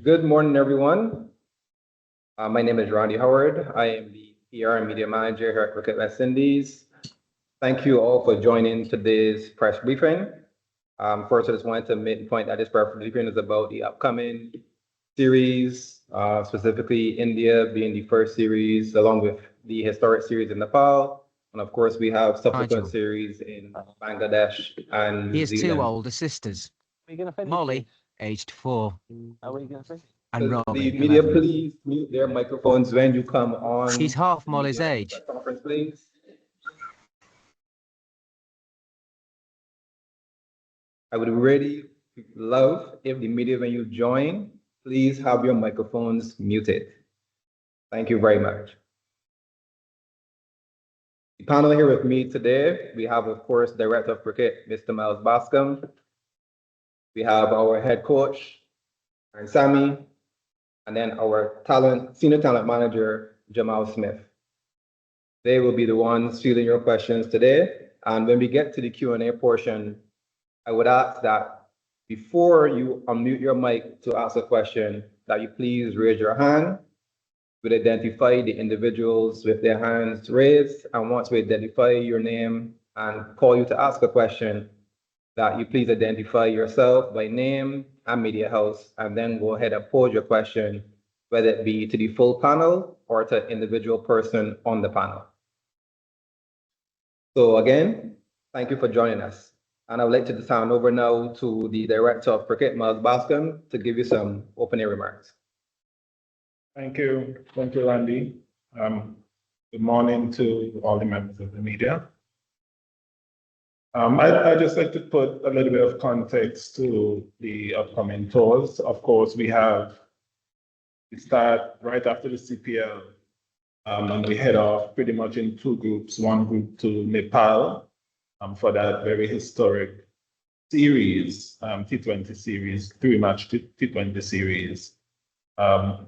Good morning, everyone. My name is Ronnie Howard. I am the PR and Media Manager here at Cricket West Indies. Thank you all for joining today's press briefing. First, I just wanted to make the point that this press briefing is about the upcoming series, specifically India being the first series, along with the historic series in Nepal. And of course, we have subsequent Nigel. series in Bangladesh and He New has two Zealand. older sisters, Molly, aged 4, and Can Robbie, the media 11. please mute their microphones when you come on? She's half the Molly's media age. press conference, please. I would really love if the media, when you join, please have your microphones muted. Thank you very much. The panel here with me today, we have, of course, Director of Cricket, Mr. Miles Bascom. We have our head coach, Sammy, and then our senior talent manager, Jamal Smith. They will be the ones fielding your questions today. And when we get to the Q&A portion, I would ask that before you unmute your mic to ask a question, that you please raise your hand. We'll identify the individuals with their hands raised. And once we identify your name and call you to ask a question, that you please identify yourself by name and media house, and then go ahead and pose your question, whether it be to the full panel or to an individual person on the panel. So again, thank you for joining us. And I would like to turn over now to the Director of Cricket, Miles Bascom, to give you some opening remarks. Thank you, Randy. Good morning to all the members of the media. I'd just like to put a little bit of context to the upcoming tours. Of course, we start right after the CPL, and we head off pretty much in two groups. One group to Nepal for that very historic series, T20 series, 3-match T20 series,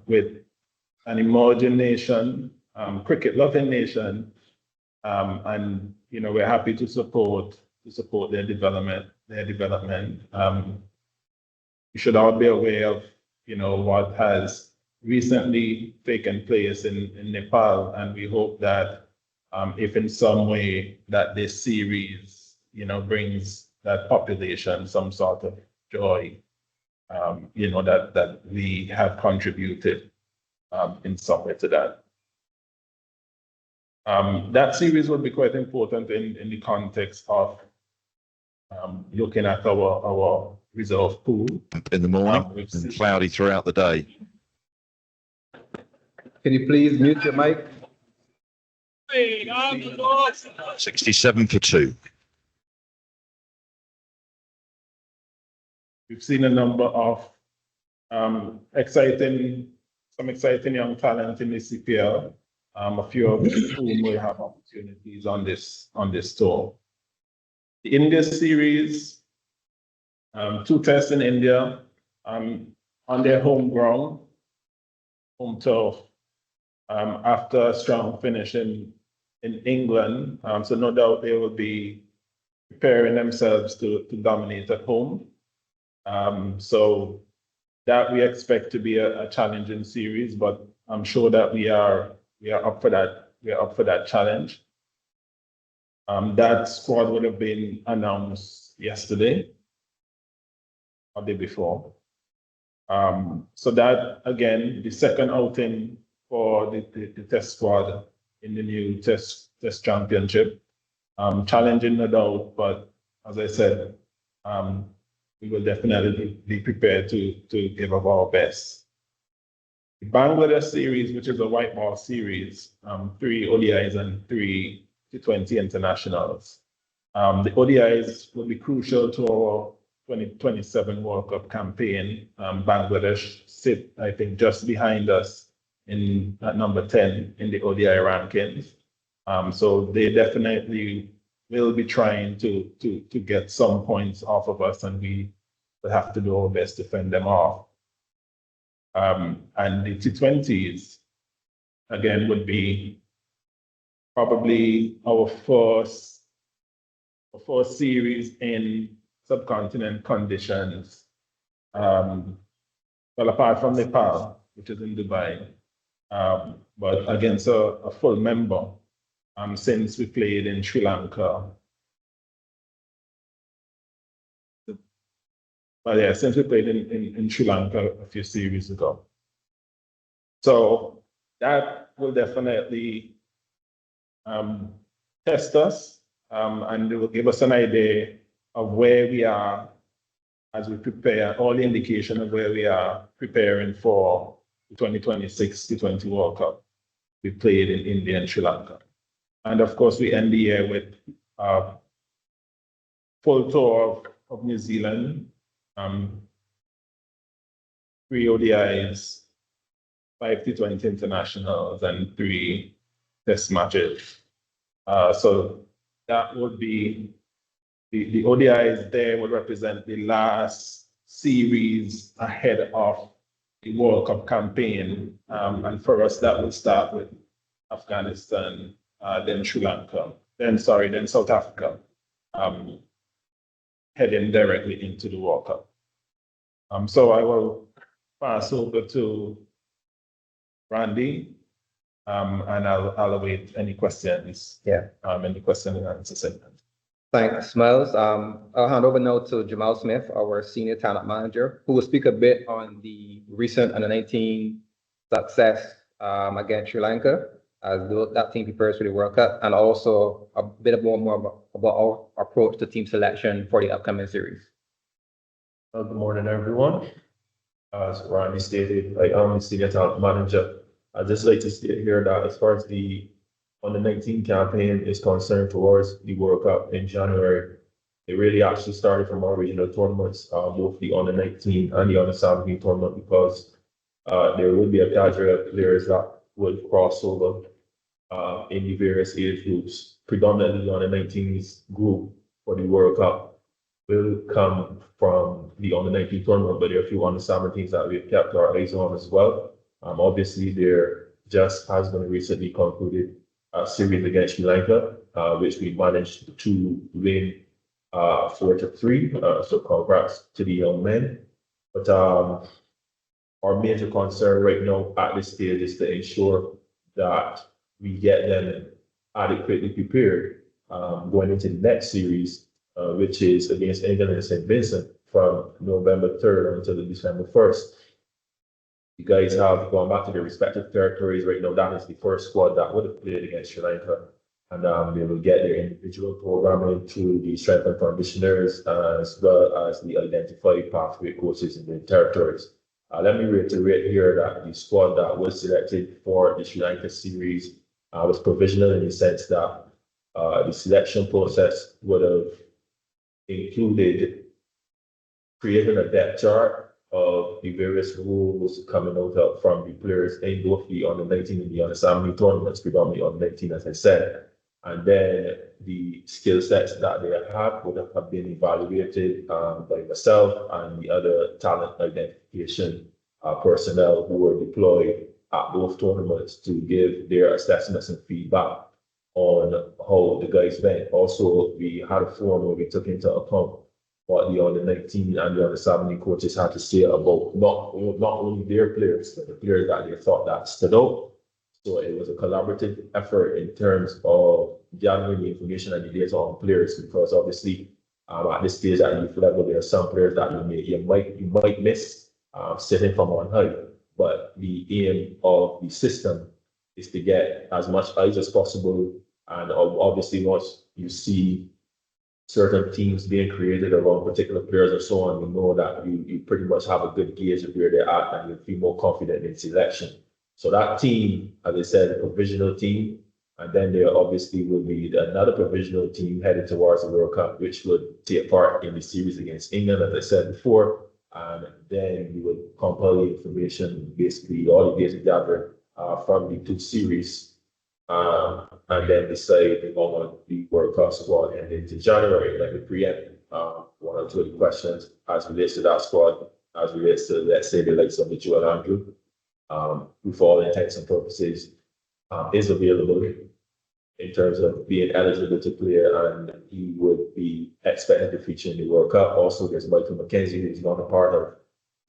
with an emerging nation, cricket-loving nation, and we're happy to support their development. You should all be aware of what has recently taken place in Nepal, and we hope that if in some way that this series brings that population some sort of joy, that we have contributed in some way to that. That series will be quite important in the context of looking at our reserve pool. In the morning and cloudy throughout the day. Can you please mute your mic? 67 for 2. We've seen a number of exciting young talent in the CPL. A few of whom will have opportunities on this tour. The India series, 2 tests in India, on their home ground, home turf, after a strong finish in England. So no doubt they will be preparing themselves to dominate at home. So that we expect to be a challenging series, but I'm sure that we are up for that. We are up for that challenge. That squad would have been announced yesterday or the day before. So that again, the second outing for the test squad in the new test championship. Challenging, no doubt, but as I said, we will definitely be prepared to give up our best. The Bangladesh series, which is a white ball series, 3 ODIs and 3 T20 internationals. The ODIs will be crucial to our 2027 World Cup campaign. Bangladesh sit, I think, just behind us at number 10 in the ODI rankings. So they definitely will be trying to get some points off of us, and we will have to do our best to fend them off. And the T20s, again, would be probably our first series in subcontinent conditions. well, apart from Nepal, which is in Dubai, but against a full member, since we played in Sri Lanka. But yeah, since we played in Sri Lanka a few series ago. So that will definitely test us, and it will give us an idea of where we are as we prepare, all the indication of where we are preparing for the 2026 T20 World Cup. We played in India and Sri Lanka. And of course, we end the year with a full tour of New Zealand, 3 ODIs, 5 T20 internationals, and 3 test matches. So that would be the ODIs there would represent the last series ahead of the World Cup campaign. And for us, that will start with Afghanistan, then Sri Lanka, then South Africa, heading directly into the World Cup. So I will pass over to Randy, and I'll await any questions. Yeah. In the question and answer segment. Thanks, Miles. I'll hand over now to Jamal Smith, our senior talent manager, who will speak a bit on the recent under-19 success against Sri Lanka as that team prepares for the World Cup, and also a bit more about our approach to team selection for the upcoming series. Good morning, everyone. As Randy stated, I am the senior talent manager. I'd just like to state here that as far as the under-19 campaign is concerned towards the World Cup in January, it really actually started from our regional tournaments, both the under-19 and the under-17 tournament, because there will be a cadre of players that would cross over in the various age groups, predominantly the under-19s group for the World Cup will come from the under-19 tournament, but there are a few under-17s that we've kept our eyes on as well. Obviously, there just has been recently concluded a series against Sri Lanka, which we managed to win 4-3. So congrats to the young men. But our major concern right now at this stage is to ensure that we get them adequately prepared going into the next series, which is against England and St. Vincent from November 3rd until December 1st. You guys have gone back to their respective territories. Right now, that is the first squad that would have played against Sri Lanka. And they will get their individual programming through the strength and conditioners, as well as the identified pathway coaches in their territories. Let me reiterate here that the squad that was selected for the Sri Lanka series was provisional in the sense that the selection process would have included creating a depth chart of the various rules coming out from the players in both the under-19 and the under-17 tournaments, predominantly under-19, as I said. And then the skill sets that they have would have been evaluated by myself and the other talent identification personnel who were deployed at both tournaments to give their assessments and feedback on how the guys went. Also, we had a forum where we took into account what the under-19 and the under-17 coaches had to say about not only their players, but the players that they thought that stood out. So it was a collaborative effort in terms of gathering the information and the data on players, because obviously at this stage at youth level, there are some players that you might miss sitting from on high. But the aim of the system is to get as much eyes as possible. And obviously, once you see certain teams being created around particular players and so on, you know that you pretty much have a good gauge of where they're at and you feel more confident in selection. So that team, as I said, a provisional team, and then there obviously will be another provisional team headed towards the World Cup, which would take part in the series against England, as I said before, and then you would compile the information, basically all the data gathered from the 2 series, and then decide on the World Cup squad and into January. Like we preempt one or two of the questions as relates to that squad, as relates to, let's say, the likes of Mitchell and Andrew, who for all intents and purposes is available in terms of being eligible to play, and he would be expected to feature in the World Cup. Also, there's Michael McKenzie, who's not a part of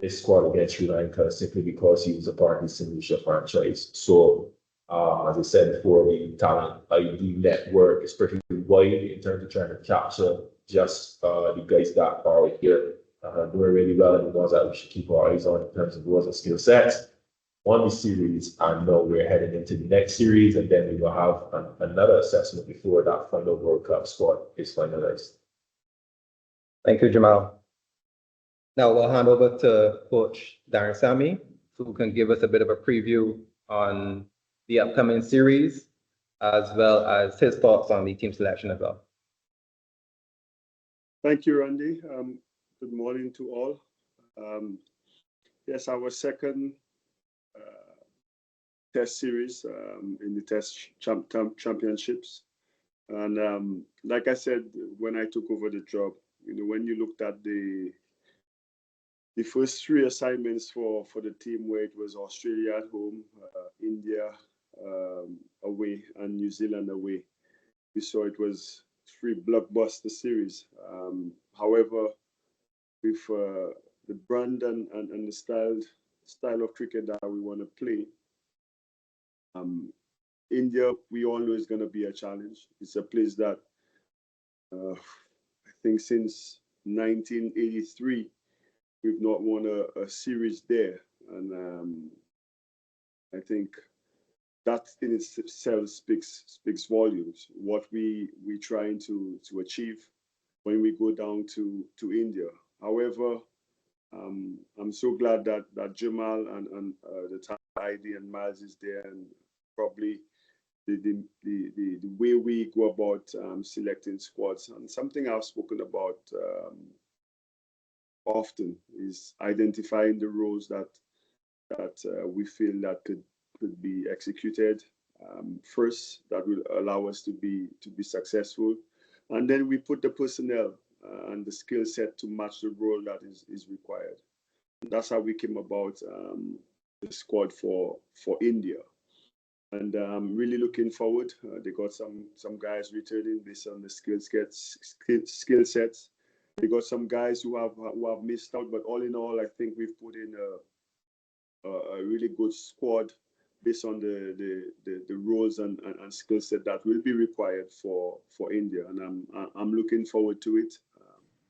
this squad against Sri Lanka simply because he was a part of the St. Lucia franchise. So, as I said before, the talent ID network is pretty wide in terms of trying to capture just the guys that are here doing really well and the ones that we should keep our eyes on in terms of those skill sets. Won the series, and now we're heading into the next series, and then we will have another assessment before that final World Cup squad is finalized. Thank you, Jamal. Now we'll hand over to Coach Darren Sammy, who can give us a bit of a preview on the upcoming series, as well as his thoughts on the team selection as well. Thank you, Randy. Good morning to all. Yes, our second test series in the test championships. And like I said, when I took over the job, when you looked at the first three assignments for the team, where it was Australia at home, India away, and New Zealand away, we saw it was three blockbuster series. However, with the brand and the style of cricket that we want to play, India, we all know is going to be a challenge. It's a place that I think since 1983, we've not won a series there. And I think that in itself speaks volumes. What we trying to achieve when we go down to India. However, I'm so glad that Jamal and the Thai ID and Miles is there, and probably the way we go about selecting squads. And something I've spoken about often is identifying the roles that we feel that could be executed first, that will allow us to be successful, and then we put the personnel and the skill set to match the role that is required. And that's how we came about the squad for India. And I'm really looking forward. They got some guys returning based on the skill sets. They got some guys who have missed out, but all in all, I think we've put in a really good squad based on the roles and skill set that will be required for India, and I'm looking forward to it.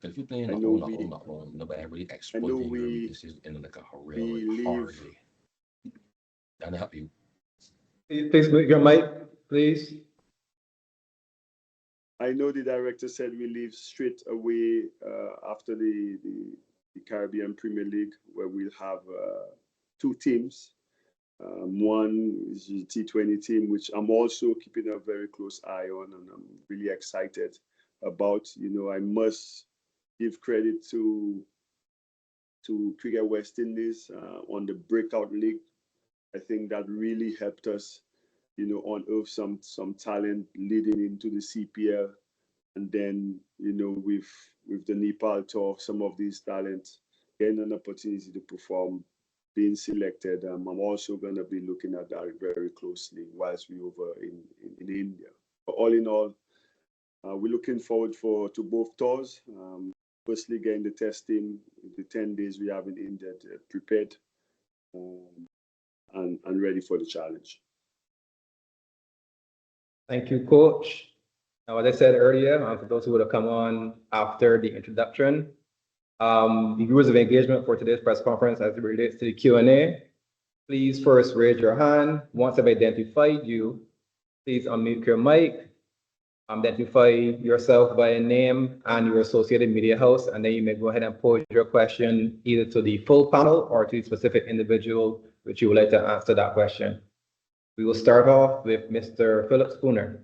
If you're playing nobody really exploiting this is in like a really hard way. That'll help you. Please mute your mic, please. I know the director said we leave straight away after the Caribbean Premier League, where we'll have two teams. One is the T20 team, which I'm also keeping a very close eye on, and I'm really excited about. I must give credit to Cricket West Indies on the Breakout League. I think that really helped us, unearth some talent leading into the CPL. And then, with the Nepal tour, some of these talents getting an opportunity to perform, being selected. I'm also going to be looking at that very closely whilst we're over in India. But all in all, we're looking forward to both tours. Firstly, getting the test team, the 10 days we have in India prepared and ready for the challenge. Thank you, Coach. Now, as I said earlier, for those who would have come on after the introduction, the rules of engagement for today's press conference as it relates to the Q&A, please first raise your hand. Once I've identified you, please unmute your mic, identify yourself by name and your associated media house, and then you may go ahead and pose your question either to the full panel or to the specific individual which you would like to answer that question. We will start off with Mr. Philip Spooner.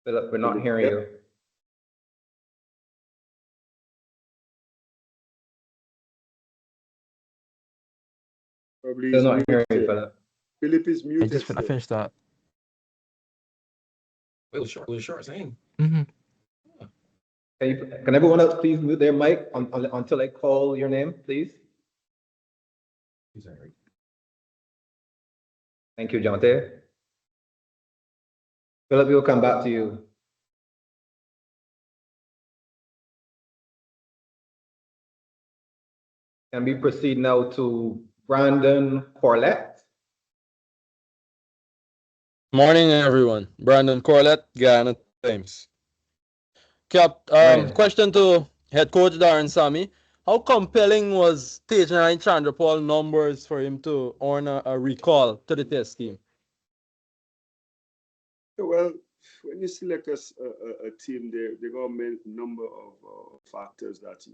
Philip, we're not hearing you. Probably Still not hearing you, Philip. Philip is muted. I finished that. It was short saying. Can everyone else please mute their mic until I call your name, please? Thank you, Jonte. Philip, we'll come back to you. Can we proceed now to Brandon Corlett? Morning, everyone. Brandon Corlett, Ghana Times. Morning. Question to head coach Darren Sammy. How compelling was Tejan Chandrapal numbers for him to earn a recall to the test team? Well, when you select a team, there got a number of factors that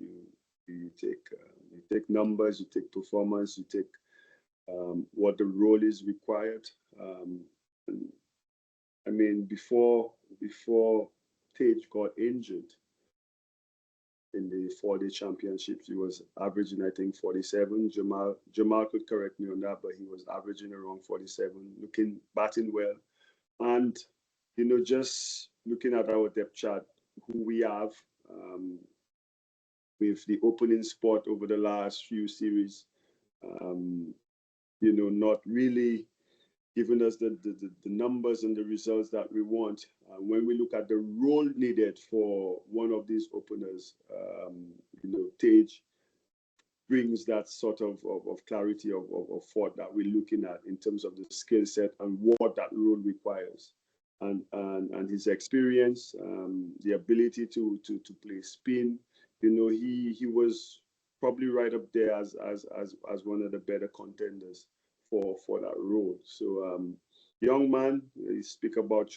you take. You take numbers, you take performance, you take what the role is required. And, I mean, before Tage got injured in the 4-day championships, he was averaging, I think, 47. Jamal could correct me on that, but he was averaging around 47, batting well. And, just looking at our depth chart, who we have with the opening spot over the last few series, not really giving us the numbers and the results that we want. When we look at the role needed for one of these openers, Tage brings that sort of clarity of thought that we're looking at in terms of the skill set and what that role requires. And his experience, the ability to play spin, he was probably right up there as one of the better contenders for that role. So young man, you speak about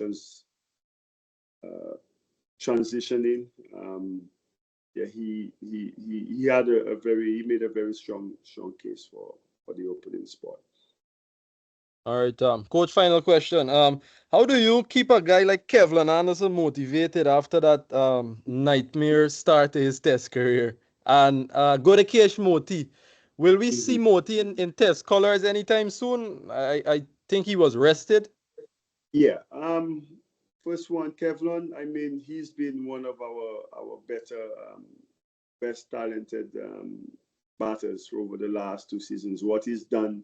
transitioning. Yeah, he made a very strong case for the opening spot. All right, coach, final question. How do you keep a guy like Kevlin Anderson motivated after that nightmare start to his test career? And go to Kesh Moti. Will we see Moti in test colors anytime soon? I think he was rested. Yeah. First one, Kevlin. I mean, he's been one of our better, best talented batters over the last 2 seasons. What he's done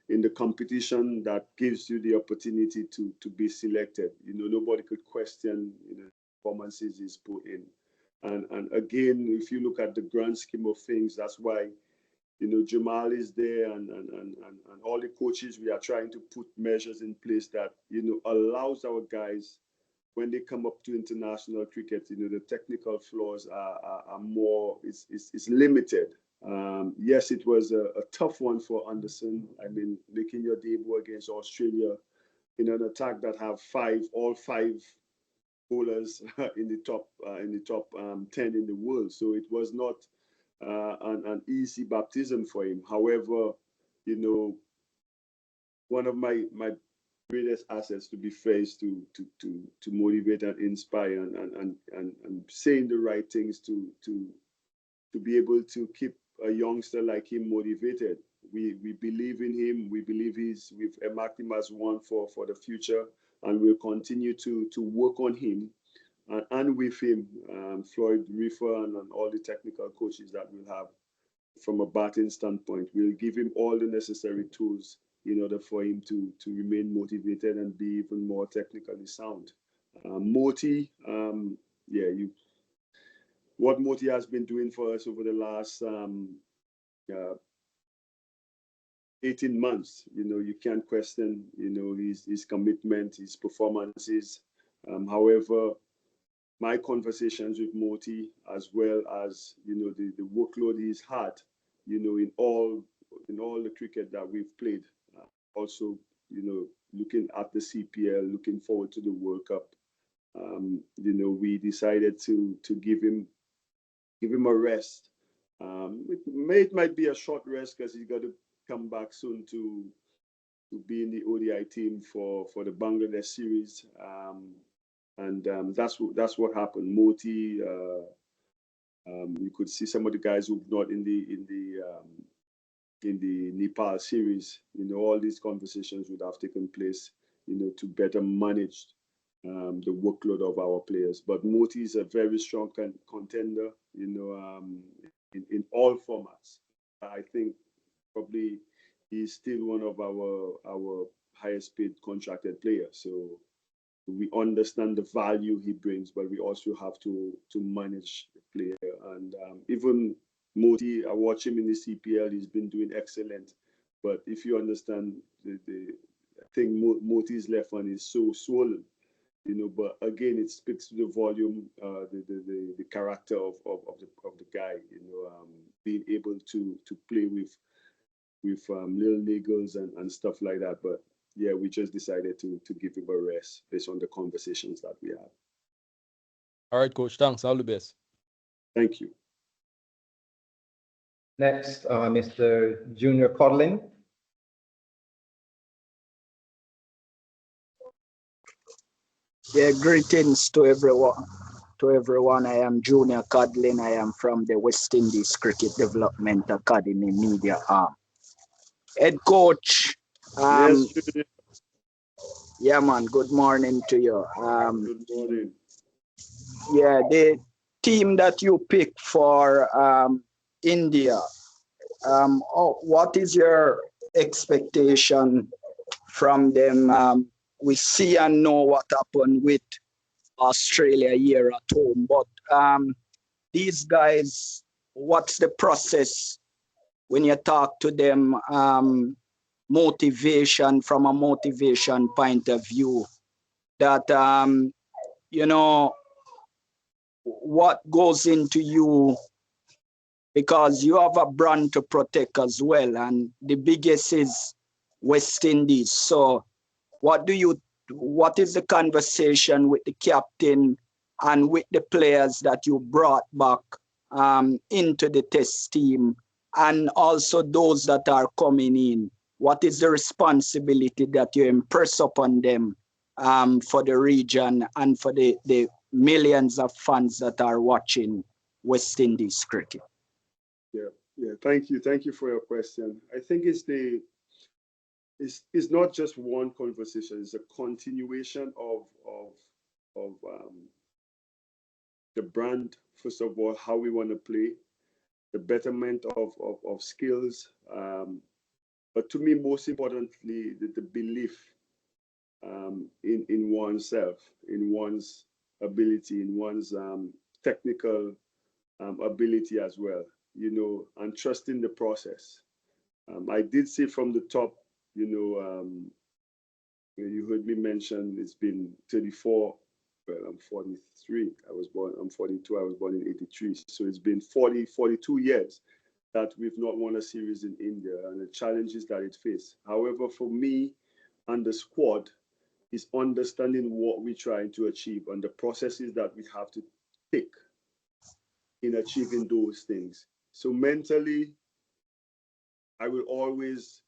in the competition that gives you the opportunity to be selected. Nobody could question the performances he's put in. And again, if you look at the grand scheme of things, that's why Jamal is there and all the coaches, we are trying to put measures in place that allows our guys, when they come up to international cricket, the technical flaws are more, it's limited. Yes, it was a tough one for Anderson. I mean, making your debut against Australia in an attack that have all five bowlers in the top 10 in the world. So it was not an easy baptism for him. However, one of my greatest assets, to be faced to motivate and inspire and saying the right things to be able to keep a youngster like him motivated. We believe in him. We believe we've earmarked him as one for the future, and we'll continue to work on him and with him, Floyd Reefer and all the technical coaches that we'll have from a batting standpoint. We'll give him all the necessary tools in order for him to remain motivated and be even more technically sound. Moti, what Moti has been doing for us over the last 18 months, you can't question, his commitment, his performances. However, my conversations with Moti, as well as the workload he's had, in all the cricket that we've played. Also, looking at the CPL, looking forward to the World Cup. We decided to give him a rest. It might be a short rest because he's got to come back soon to be in the ODI team for the Bangladesh series. That's what happened. Moti, you could see some of the guys who've not in the Nepal series. All these conversations would have taken place, to better manage the workload of our players. But Moti is a very strong contender, in all formats. I think probably he's still one of our highest paid contracted players. So we understand the value he brings, but we also have to manage the player. And even Moti, I watch him in the CPL, he's been doing excellent. But if you understand, I think Moti's left hand is so swollen, you know. But again, it speaks to the volume, the character of the guy, you know, being able to play with little niggles and stuff like that. But yeah, we just decided to give him a rest based on the conversations that we had. All right, coach. Thanks. All the best. Thank you. Next, Mr. Junior Codlin. Yeah, greetings to everyone. I am Junior Codlin. I am from the West Indies Cricket Development Academy media arm. Head coach. Yes, yeah, man. Good morning to you. good morning. Yeah, the team that you picked for India. What is your expectation from them? We see and know what happened with Australia here at home, but these guys, what's the process when you talk to them? Motivation, from a motivation point of view, that you know, what goes into you, because you have a brand to protect as well, and the biggest is West Indies. So what is the conversation with the captain and with the players that you brought back into the test team, and also those that are coming in? What is the responsibility that you impress upon them for the region and for the millions of fans that are watching West Indies cricket? Yeah. Thank you for your question. I think it's not just one conversation. It's a continuation of the brand. First of all, how we want to play, the betterment of skills, but to me, most importantly, the belief in oneself, in one's ability, in one's technical ability as well, you know, and trusting the process. I did say from the top, you know, you heard me mention it's been 34. Well, I'm 43. I'm 42. I was born in 83. So it's been 42 years that we've not won a series in India, and the challenges that it faced. However, for me and the squad is understanding what we're trying to achieve and the processes that we have to take in achieving those things. So mentally, I will always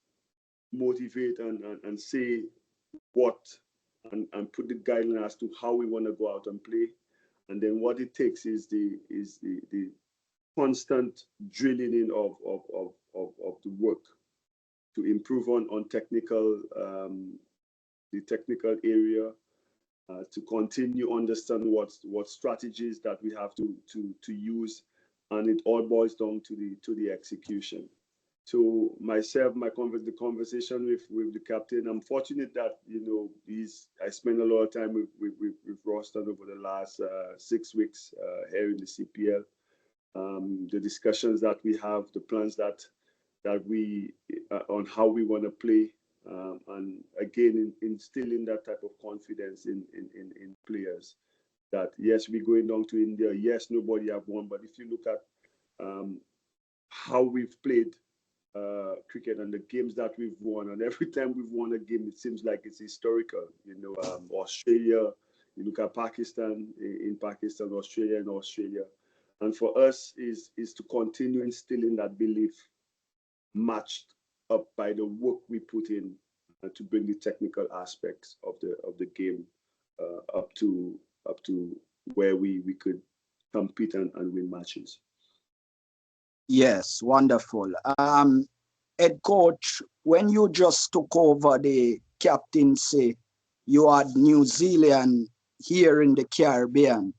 motivate and say what and put the guideline as to how we want to go out and play. And then what it takes is the constant drilling in of the work to improve on technical, the technical area, to continue understand what strategies that we have to use, and it all boils down to the execution. So myself, the conversation with the captain, I'm fortunate that, you know, I spent a lot of time with Roston over the last 6 weeks here in the CPL. The discussions that we have, the plans that we on how we want to play, and again instilling that type of confidence in players. That yes, we're going down to India. Yes, nobody have won, but if you look at how we've played cricket and the games that we've won, and every time we've won a game, it seems like it's historical. You know, Australia, you look at Pakistan, in Pakistan, Australia in Australia. And for us is to continue instilling that belief, matched up by the work we put in to bring the technical aspects of the game up to where we could compete and win matches. Yes, wonderful. Head coach, when you just took over the captaincy, you had New Zealand here in the Caribbean,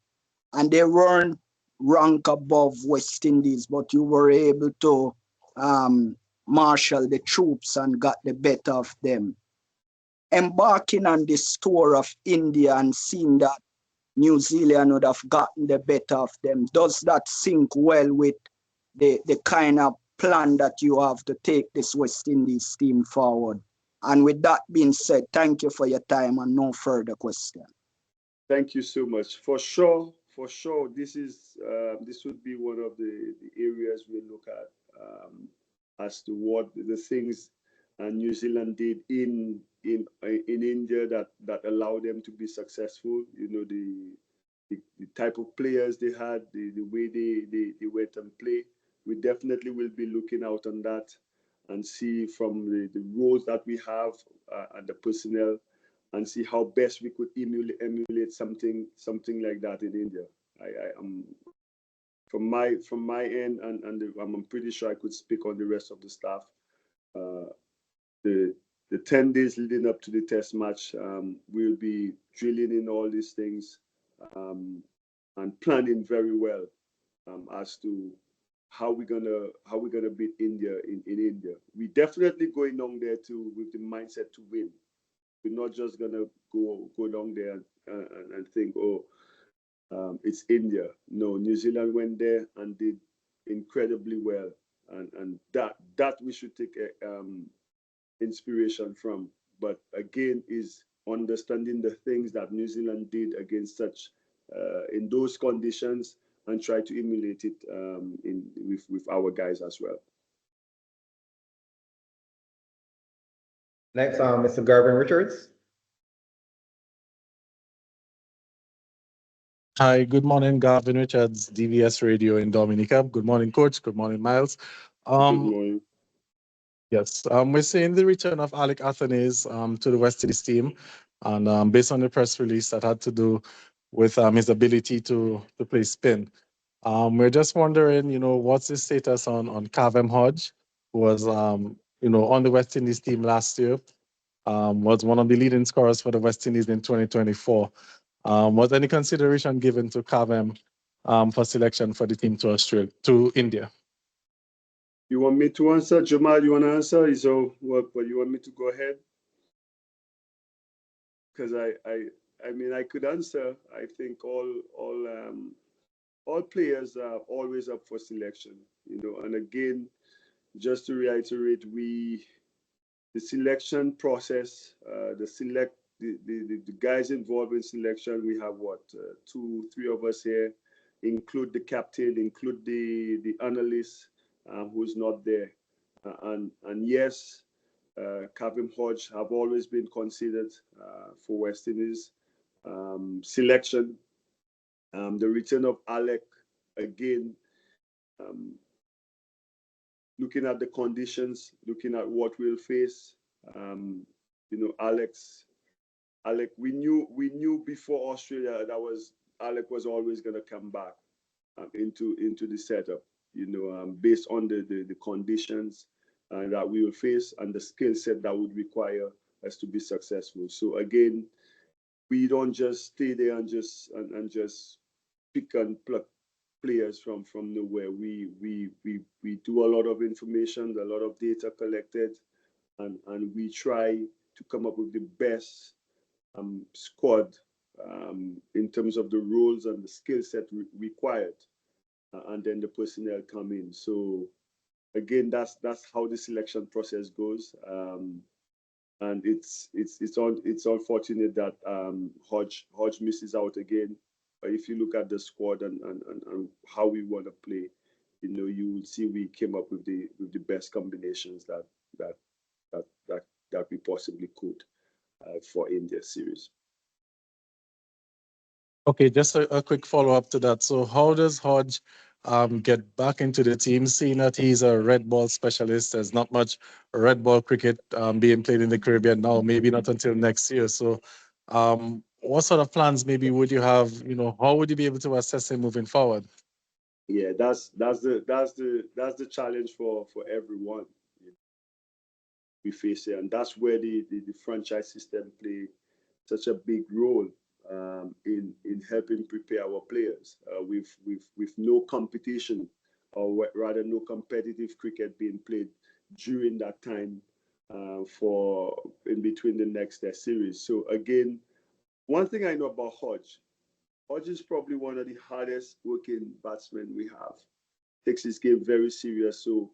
and they weren't ranked above West Indies, but you were able to marshal the troops and got the better of them. embarking on this tour of India and seeing that New Zealand would have gotten the better of them, does that sync well with the kind of plan that you have to take this West Indies team forward? And with that being said, thank you for your time and no further question. Thank you so much. For sure, this would be one of the areas we look at as to what the things New Zealand did in India that allowed them to be successful. You know, the type of players they had, the way they went and play. We definitely will be looking out on that and see from the roles that we have and the personnel, and see how best we could emulate something like that in India. I am from my end, and I'm pretty sure I could speak on the rest of the staff. The 10 days leading up to the test match, we'll be drilling in all these things and planning very well as to how we're gonna beat India in India. We definitely going down there with the mindset to win. We're not just gonna go down there and think, oh, it's India. No, New Zealand went there and did incredibly well, and that we should take inspiration from. But again, is understanding the things that New Zealand did against such in those conditions, and try to emulate it with our guys as well. Next, Mr. Garvin Richards. Hi, good morning, Garvin Richards, DVS Radio in Dominica. Good morning, Coach. Good morning, Miles. Good morning. Yes, we're seeing the return of Alec Athanaze to the West Indies team, and based on the press release that had to do with his ability to play spin. We're just wondering, what's the status on Cavem Hodge, who was, on the West Indies team last year, was one of the leading scorers for the West Indies in 2024. Was any consideration given to Cavem for selection for the team to India? You want me to answer, Jamal? You want to answer? So what? You want me to go ahead? Because I mean, I could answer. I think all players are always up for selection, And again, just to reiterate, the selection process, the guys involved in selection, we have 2, 3 of us here, include the captain, include the analyst who's not there, and yes, Cavem Hodge have always been considered for West Indies selection. The return of Alec, again, looking at the conditions, looking at what we'll face, Alec, we knew before Australia that Alec was always going to come back into the setup, based on the conditions that we will face and the skill set that would require us to be successful. So again, we don't just stay there and just pick and pluck players from nowhere. We do a lot of information, a lot of data collected, and we try to come up with the best squad in terms of the roles and the skill set required, and then the personnel come in. So again, that's how the selection process goes, and it's unfortunate that Hodge misses out again. But if you look at the squad and how we want to play, you will see we came up with the best combinations that we possibly could for India series. Okay, just a quick follow-up to that. So how does Hodge get back into the team, seeing that he's a red ball specialist? There's not much red ball cricket being played in the Caribbean now, maybe not until next year. So what sort of plans maybe would you have? How would you be able to assess him moving forward? Yeah, that's the challenge for everyone we face here, and that's where the franchise system play such a big role in helping prepare our players with no competition, or rather no competitive cricket being played during that time for in between the next test series. So again, one thing I know about Hodge is probably one of the hardest working batsmen we have. Takes his game very serious, so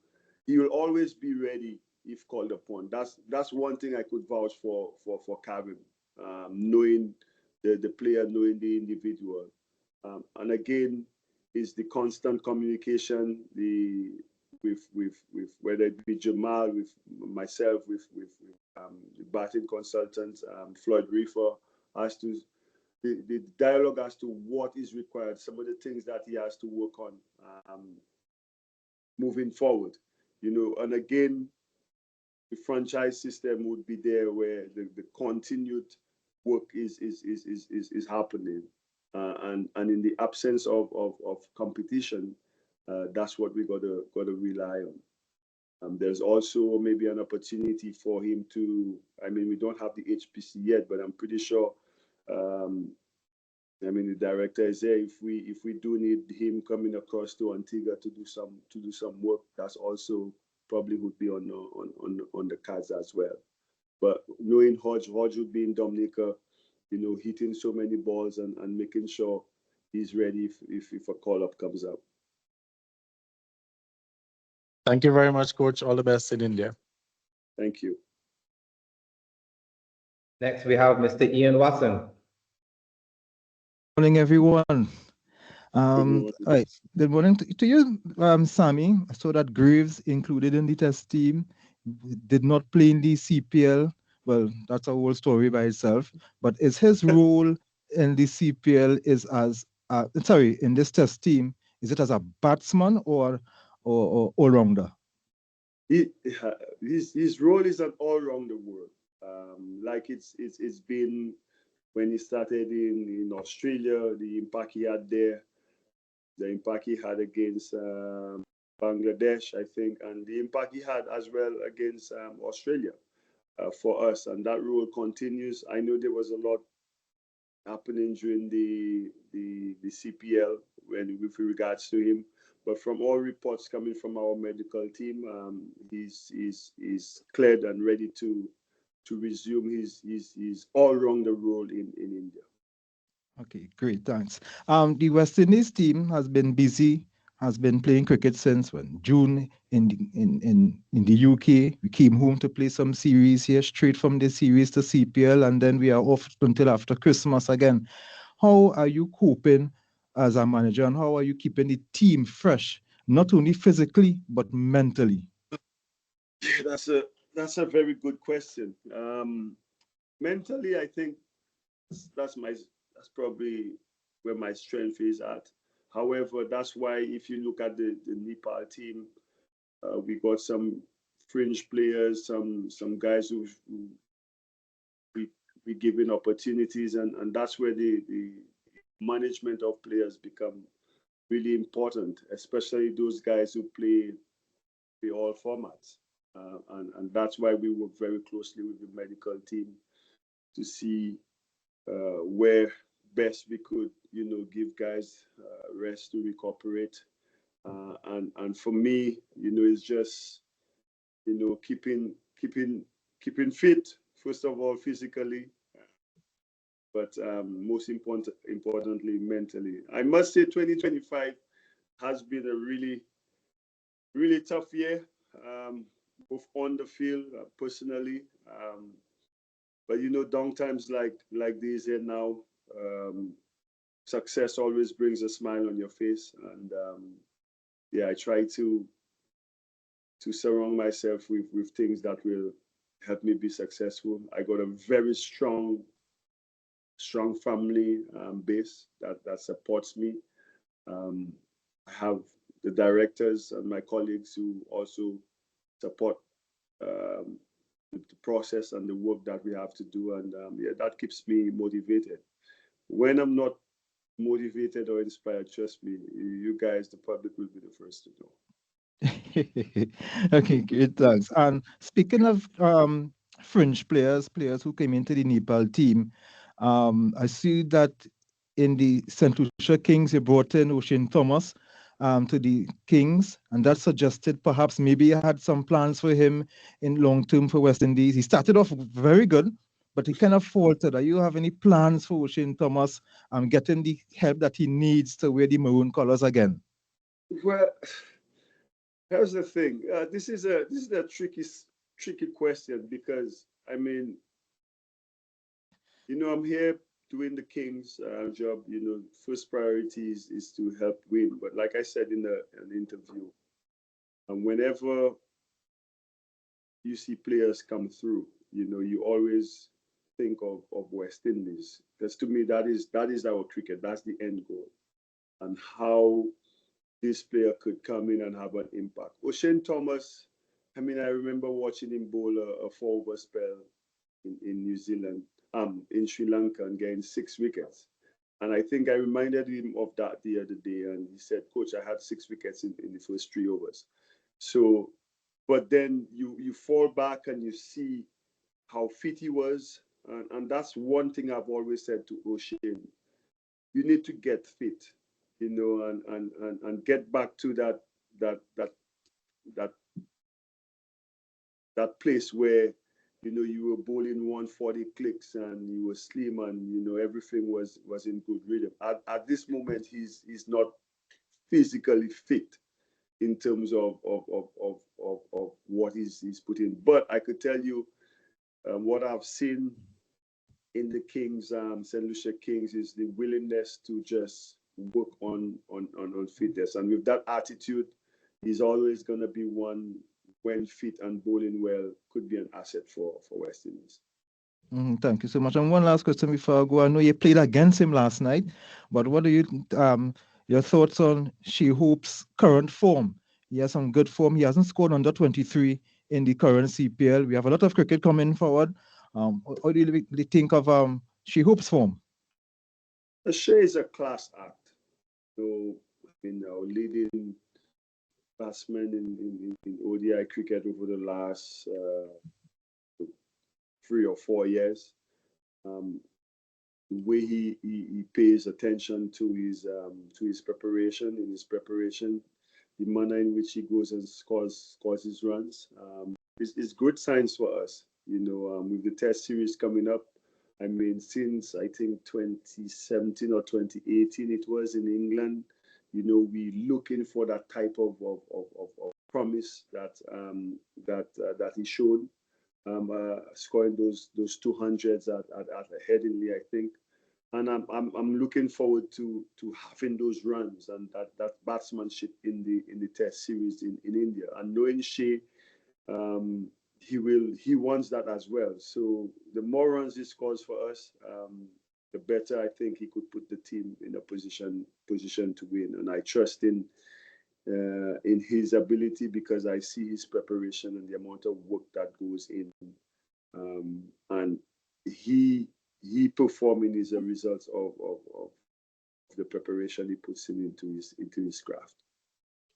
he will always be ready if called upon. That's one thing I could vouch for Kevin, knowing the player, knowing the individual, and again, is the constant communication, with whether it be Jamal, with myself, with the batting consultant, Floyd Reefer, as to the dialogue as to what is required, some of the things that he has to work on moving forward, and again, the franchise system would be there where the continued work is happening, and in the absence of competition, that's what we gotta rely on. There's also maybe an opportunity for him to. I mean, we don't have the HPC yet, but I'm pretty sure. I mean, the director is there. If we do need him coming across to Antigua to do some work, that's also probably would be on the cards as well. But knowing Hodge would be in Dominica, hitting so many balls and making sure he's ready if a call up comes up. Thank you very much, Coach. All the best in India. Thank you. Next, we have Mr. Ian Watson. Morning, everyone. All right. Good morning to you, Sammy. I saw that Graves included in the test team did not play in the CPL. Well, that's a whole story by itself. But is his role in the CPL in this test team, is it as a batsman or all-rounder? His role is an all-rounder role. Like it's been when he started in Australia, the impact he had there, the impact he had against Bangladesh, I think, and the impact he had as well against Australia for us. And that role continues. I know there was a lot happening during the CPL with regards to him. But from all reports coming from our medical team, he's cleared and ready to resume his all-rounder role in India. Okay, great, thanks. The West Indies team has been busy, has been playing cricket since June in the UK. We came home to play some series here, straight from the series to CPL, and then we are off until after Christmas again. How are you coping as a manager, and how are you keeping the team fresh, not only physically but mentally? That's a very good question. Mentally, I think that's probably where my strength is at. However, that's why if you look at the Nepal team, we got some fringe players, some guys who we given opportunities, and that's where the management of players become really important, especially those guys who play all formats. And that's why we work very closely with the medical team to see where best we could, give guys rest to recuperate. And for me, it's just, keeping fit, first of all, physically, but most importantly, mentally. I must say 2025 has been a really, really tough year, both on the field, personally. But down times like these here now, success always brings a smile on your face, and I try to surround myself with things that will help me be successful. I got a very strong family base that supports me. I have the directors and my colleagues who also support the process and the work that we have to do, and that keeps me motivated. When I'm not motivated or inspired, trust me, you guys, the public, will be the first to know. Okay, great, thanks. And speaking of fringe players who came into the Nepal team, I see that in the St. Lucia Kings, you brought in Ocean Thomas, to the Kings, and that suggested perhaps maybe you had some plans for him in long term for West Indies. He started off very good, but he kind of faltered. Do you have any plans for Oshane Thomas getting the help that he needs to wear the maroon colors again? Well, here's the thing. This is a tricky question because I mean, I'm here doing the Kings job. First priority is to help win. But like I said in an interview, whenever you see players come through, you always think of West Indies, because to me that is our cricket. That's the end goal, and how this player could come in and have an impact. Oshane Thomas, I mean, I remember watching him bowl a 4-over spell in New Zealand, in Sri Lanka, and getting 6 wickets. And I think I reminded him of that the other day, and he said, "Coach, I had 6 wickets in the first 3 overs." So, but then you fall back and you see how fit he was, and that's one thing I've always said to Oshane: you need to get fit, and get back to that place where you were bowling 140 clicks and you were slim and everything was in good rhythm. At this moment, he's not physically fit in terms of what he's put in. But I could tell you what I've seen in the Kings, St. Lucia Kings, is the willingness to just work on fitness. And with that attitude, he's always going to be one, when fit and bowling well, could be an asset for West Indies. Thank you so much. And one last question before I go. I know you played against him last night, but what are your thoughts on Shea Hope's current form? He has some good form. He hasn't scored under 23 in the current CPL. We have a lot of cricket coming forward. What do you think of Shea Hope's form? Shea is a class act. So, our leading batsman in ODI cricket over the last 3 or 4 years. The way he pays attention to his preparation, the manner in which he goes and scores his runs, is good signs for us. With the Test series coming up, I mean, since I think 2017 or 2018 it was in England, we looking for that type of promise that he showed, scoring those 200s at Headingley, I think. And I'm looking forward to having those runs and that batsmanship in the Test series in India. And knowing Shea, he wants that as well. So the more runs he scores for us, the better I think he could put the team in a position to win. And I trust in his ability, because I see his preparation and the amount of work that goes in. And he performing is a result of the preparation he puts into his craft.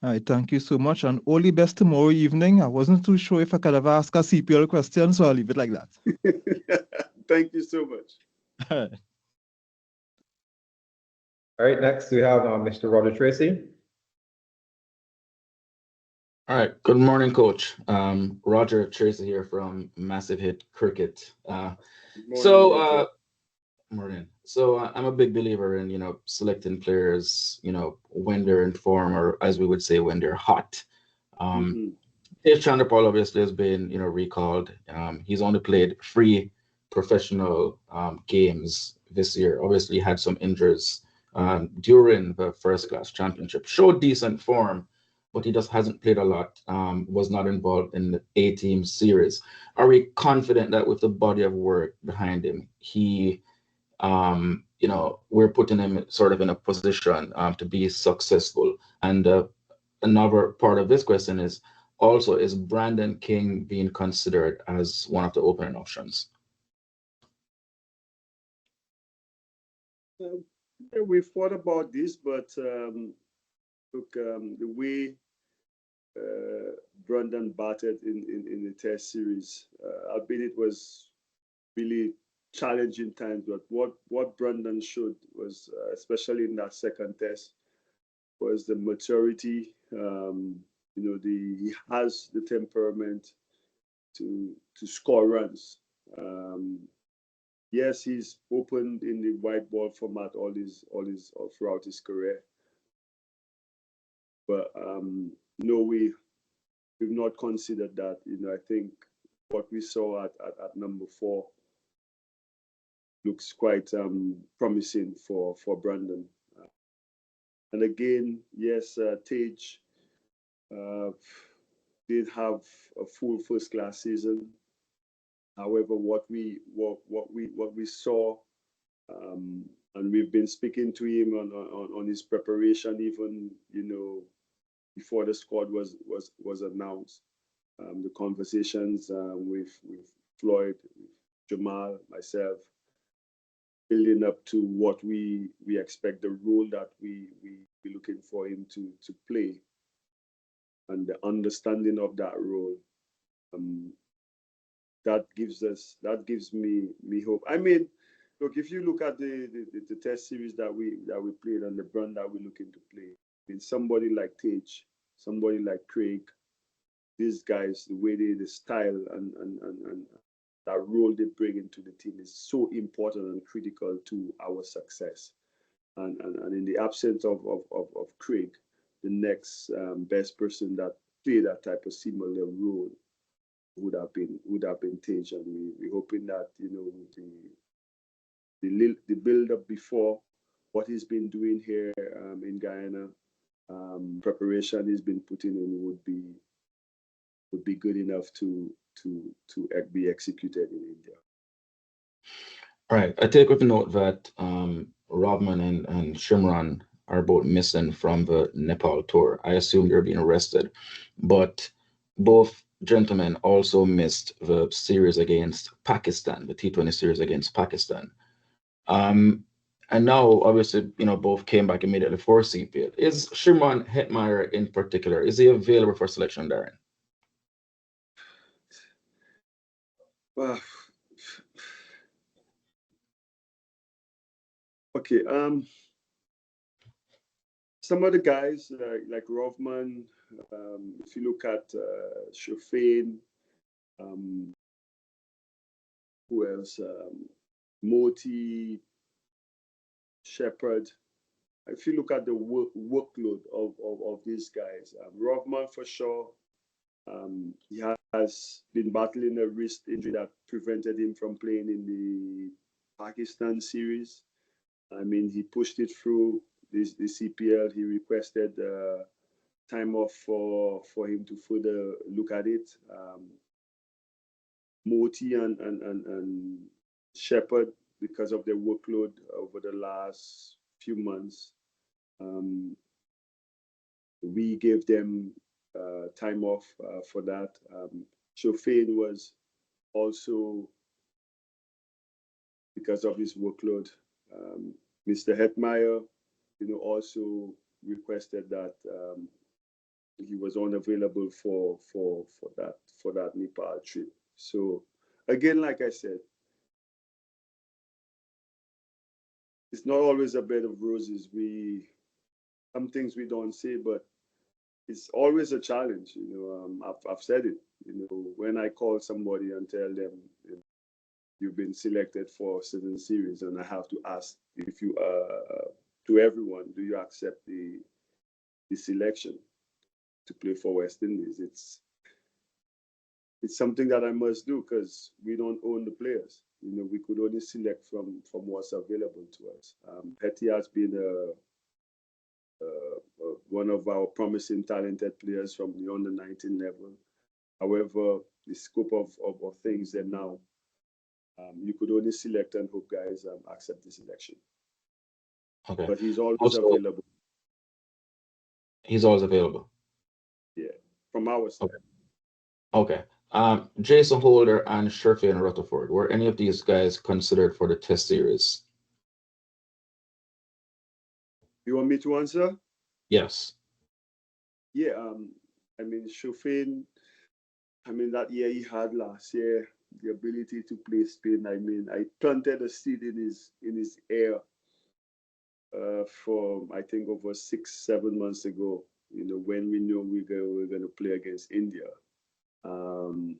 All right, thank you so much, and all the best tomorrow evening. I wasn't too sure if I could ever ask a CPL question, so I'll leave it like that. Thank you so much. All right, next we have Mr. Roger Tracy. All right. Good morning, Coach. Roger Tracy here from Massive Hit Cricket. Morning. So I'm a big believer in selecting players when they're in form, or as we would say, when they're hot. Dave Chanderpaul obviously has been recalled. He's only played 3 professional games this year. Obviously had some injuries during the first class championship. Showed decent form, but he just hasn't played a lot, was not involved in the A-team series. Are we confident that with the body of work behind him, he, we're putting him sort of in a position to be successful? And another part of this question is also, is Brandon King being considered as one of the opening options? We've thought about this, but look, the way Brandon batted in the Test series, albeit it was really challenging times, but what Brandon showed was, especially in that second Test, was the maturity. He has the temperament to score runs. Yes, he's opened in the white ball format all throughout his career. But no, we've not considered that. I think what we saw at number 4 looks quite promising for Brandon. And again, yes, Tage did have a full first-class season. However, what we saw, and we've been speaking to him on his preparation, even before the squad was announced. The conversations with Floyd, with Jamal, myself, building up to what we expect, the role that we looking for him to play, and the understanding of that role. That gives me hope. I mean, look, if you look at the test series that we played and the brand that we're looking to play, I mean, somebody like Tage, somebody like Craig, these guys, the way the style and that role they bring into the team is so important and critical to our success. And in the absence of Craig, the next best person that played that type of similar role would have been Tage, and we're hoping that the build up before what he's been doing here in Guyana, preparation he's been putting in would be good enough to be executed in India. All right, I take with note that Rodman and Shimron are both missing from the Nepal tour. I assume they're being arrested, but both gentlemen also missed the series against Pakistan, the T20 series against Pakistan. And now, obviously, both came back immediately for CPL. Is Shimron Hetmeyer in particular, is he available for selection, Darren? Well, okay. Some of the guys like Rovman, if you look at Shofane, who else? Moti, Shepherd. If you look at the workload of these guys, Rovman for sure, he has been battling a wrist injury that prevented him from playing in the Pakistan series. I mean, he pushed it through the CPL. He requested time off for him to further look at it. Moti and Shepherd, because of their workload over the last few months, we gave them time off for that. Shofane was also, because of his workload. Mr. Hetmeyer, also requested that he was unavailable for that Nepal trip. So again, like I said, it's not always a bed of roses. Some things we don't say, but it's always a challenge. I've said it. When I call somebody and tell them you've been selected for a certain series, and I have to ask if you to everyone, do you accept the selection to play for West Indies? It's something that I must do because we don't own the players. We could only select from what's available to us. Hetty has been one of our promising, talented players from the under-19 level. However, the scope of things there now, you could only select and hope guys accept the selection. Okay. But he's always available. He's always available. Yeah, from our side. Okay. Jason Holder and Sherfield Rutherford, were any of these guys considered for the test series? You want me to answer? Yes. Yeah, I mean, Shofane, that year he had last year, the ability to play spin. I mean, I planted a seed in his ear from, I think, over 6-7 months ago, when we knew we were going to play against India. And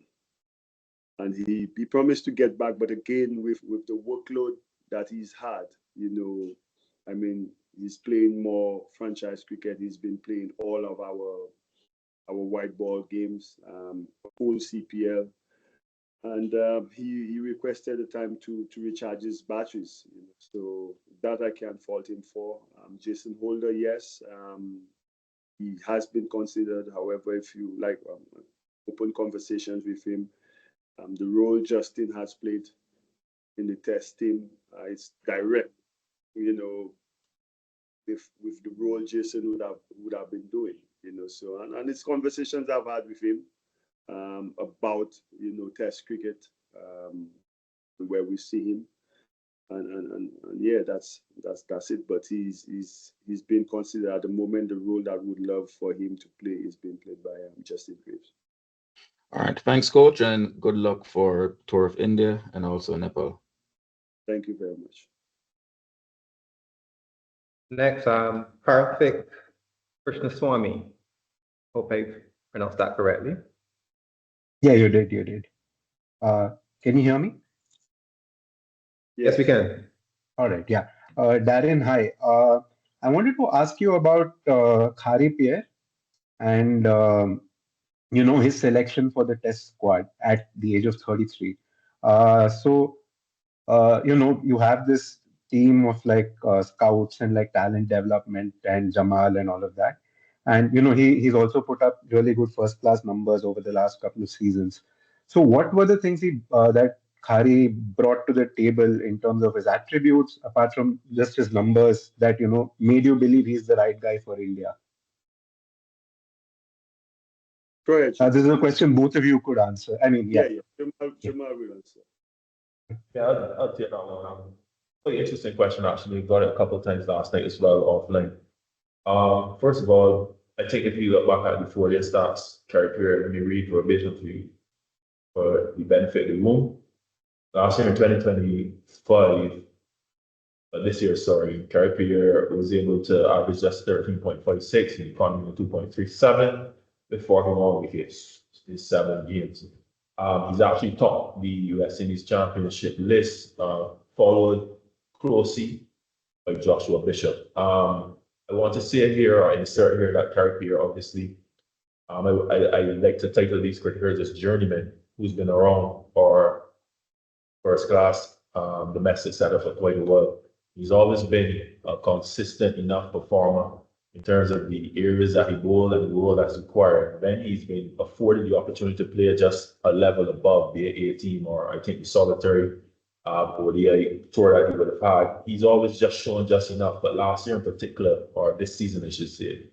he promised to get back, but again, with the workload that he's had, I mean, he's playing more franchise cricket. He's been playing all of our white ball games, full CPL. And he requested the time to recharge his batteries. So that I can't fault him for. Jason Holder, yes, he has been considered. However, if you like open conversations with him, the role Justin has played in the test team, it's direct, with the role Jason would have been doing. So and it's conversations I've had with him about test cricket, where we see him, and yeah, that's it. But he's been considered at the moment. The role that would love for him to play is being played by Justin Graves. All right, thanks, coach, and good luck for tour of India and also Nepal. Thank you very much. Next, Karthik Krishnaswamy. Hope I pronounced that correctly. Yeah, you did. Can you hear me? Yes, we can. All right, yeah. Darren, hi. I wanted to ask you about Khari Pierre and his selection for the test squad at the age of 33. You have this team of like scouts and like talent development and Jamal and all of that. And he's also put up really good first class numbers over the last couple of seasons. So what were the things that Khari brought to the table in terms of his attributes, apart from just his numbers, that made you believe he's the right guy for India? Go ahead. This is a question both of you could answer. I mean, yeah. Jamal will answer. Yeah, I'll take that one. Very interesting question, actually. Got it a couple of times last night as well offline. First of all, I think if you look back at the 4-year stats, Khari Pierre, let me read verbatim to you for the benefit of the room. Last year in 2025, this year, sorry, Khari Pierre was able to average just 13.56 and economy of 2.37 before he won with his 7 games. He's actually topped the West Indies Championship list, followed closely by Joshua Bishop. I want to say here or insert here that Khari Pierre, obviously, I like to title these cricketers as journeymen who's been around for first class domestic setup for quite a while. He's always been a consistent enough performer in terms of the areas that he bowled and the role that's required. Then he's been afforded the opportunity to play just a level above the A team, or I think the solitary or the tour that he would have had. He's always just shown just enough, but last year in particular, or this season I should say,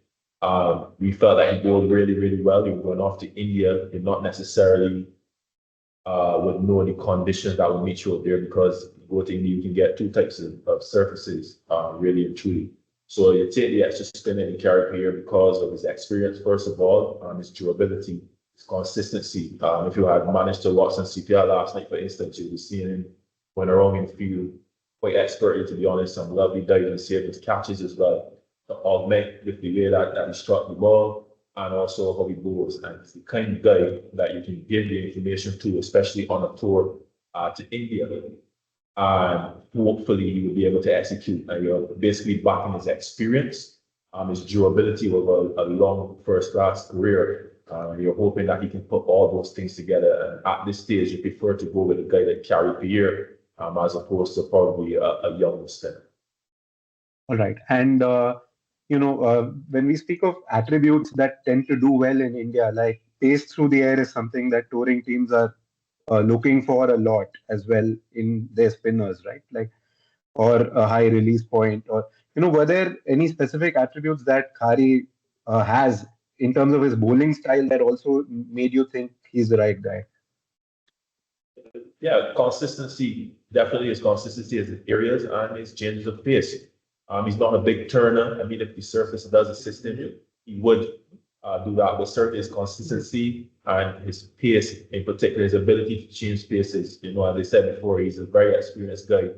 we felt that he bowled really, really well. He was going off to India and not necessarily would know the conditions that would meet you up there, because go to India, you can get 2 types of surfaces, really and truly. So you take the extra spin in Khari Pierre because of his experience, first of all, his durability, his consistency. If you had managed to watch some CPL last night, for instance, you'd be seeing him going around in the field quite expertly, to be honest, some lovely diving and saving catches as well, to augment with the way that he struck the ball and also how he bowls. And it's the kind of guy that you can give the information to, especially on a tour to India. And hopefully he will be able to execute. And you're basically backing his experience, his durability over a long first-class career. You're hoping that he can put all those things together. And at this stage, you prefer to go with a guy like Khari Pierre as opposed to probably a young star. All right. And, when we speak of attributes that tend to do well in India, like pace through the air is something that touring teams are looking for a lot as well in their spinners, right? Like, or a high release point, or, were there any specific attributes that Khari has in terms of his bowling style that also made you think he's the right guy? Yeah, consistency, definitely his consistency in areas and his changes of pace. He's not a big turner. I mean, if the surface does assist him, he would do that. But certainly his consistency and his pace, in particular, his ability to change paces. As I said before, he's a very experienced guy.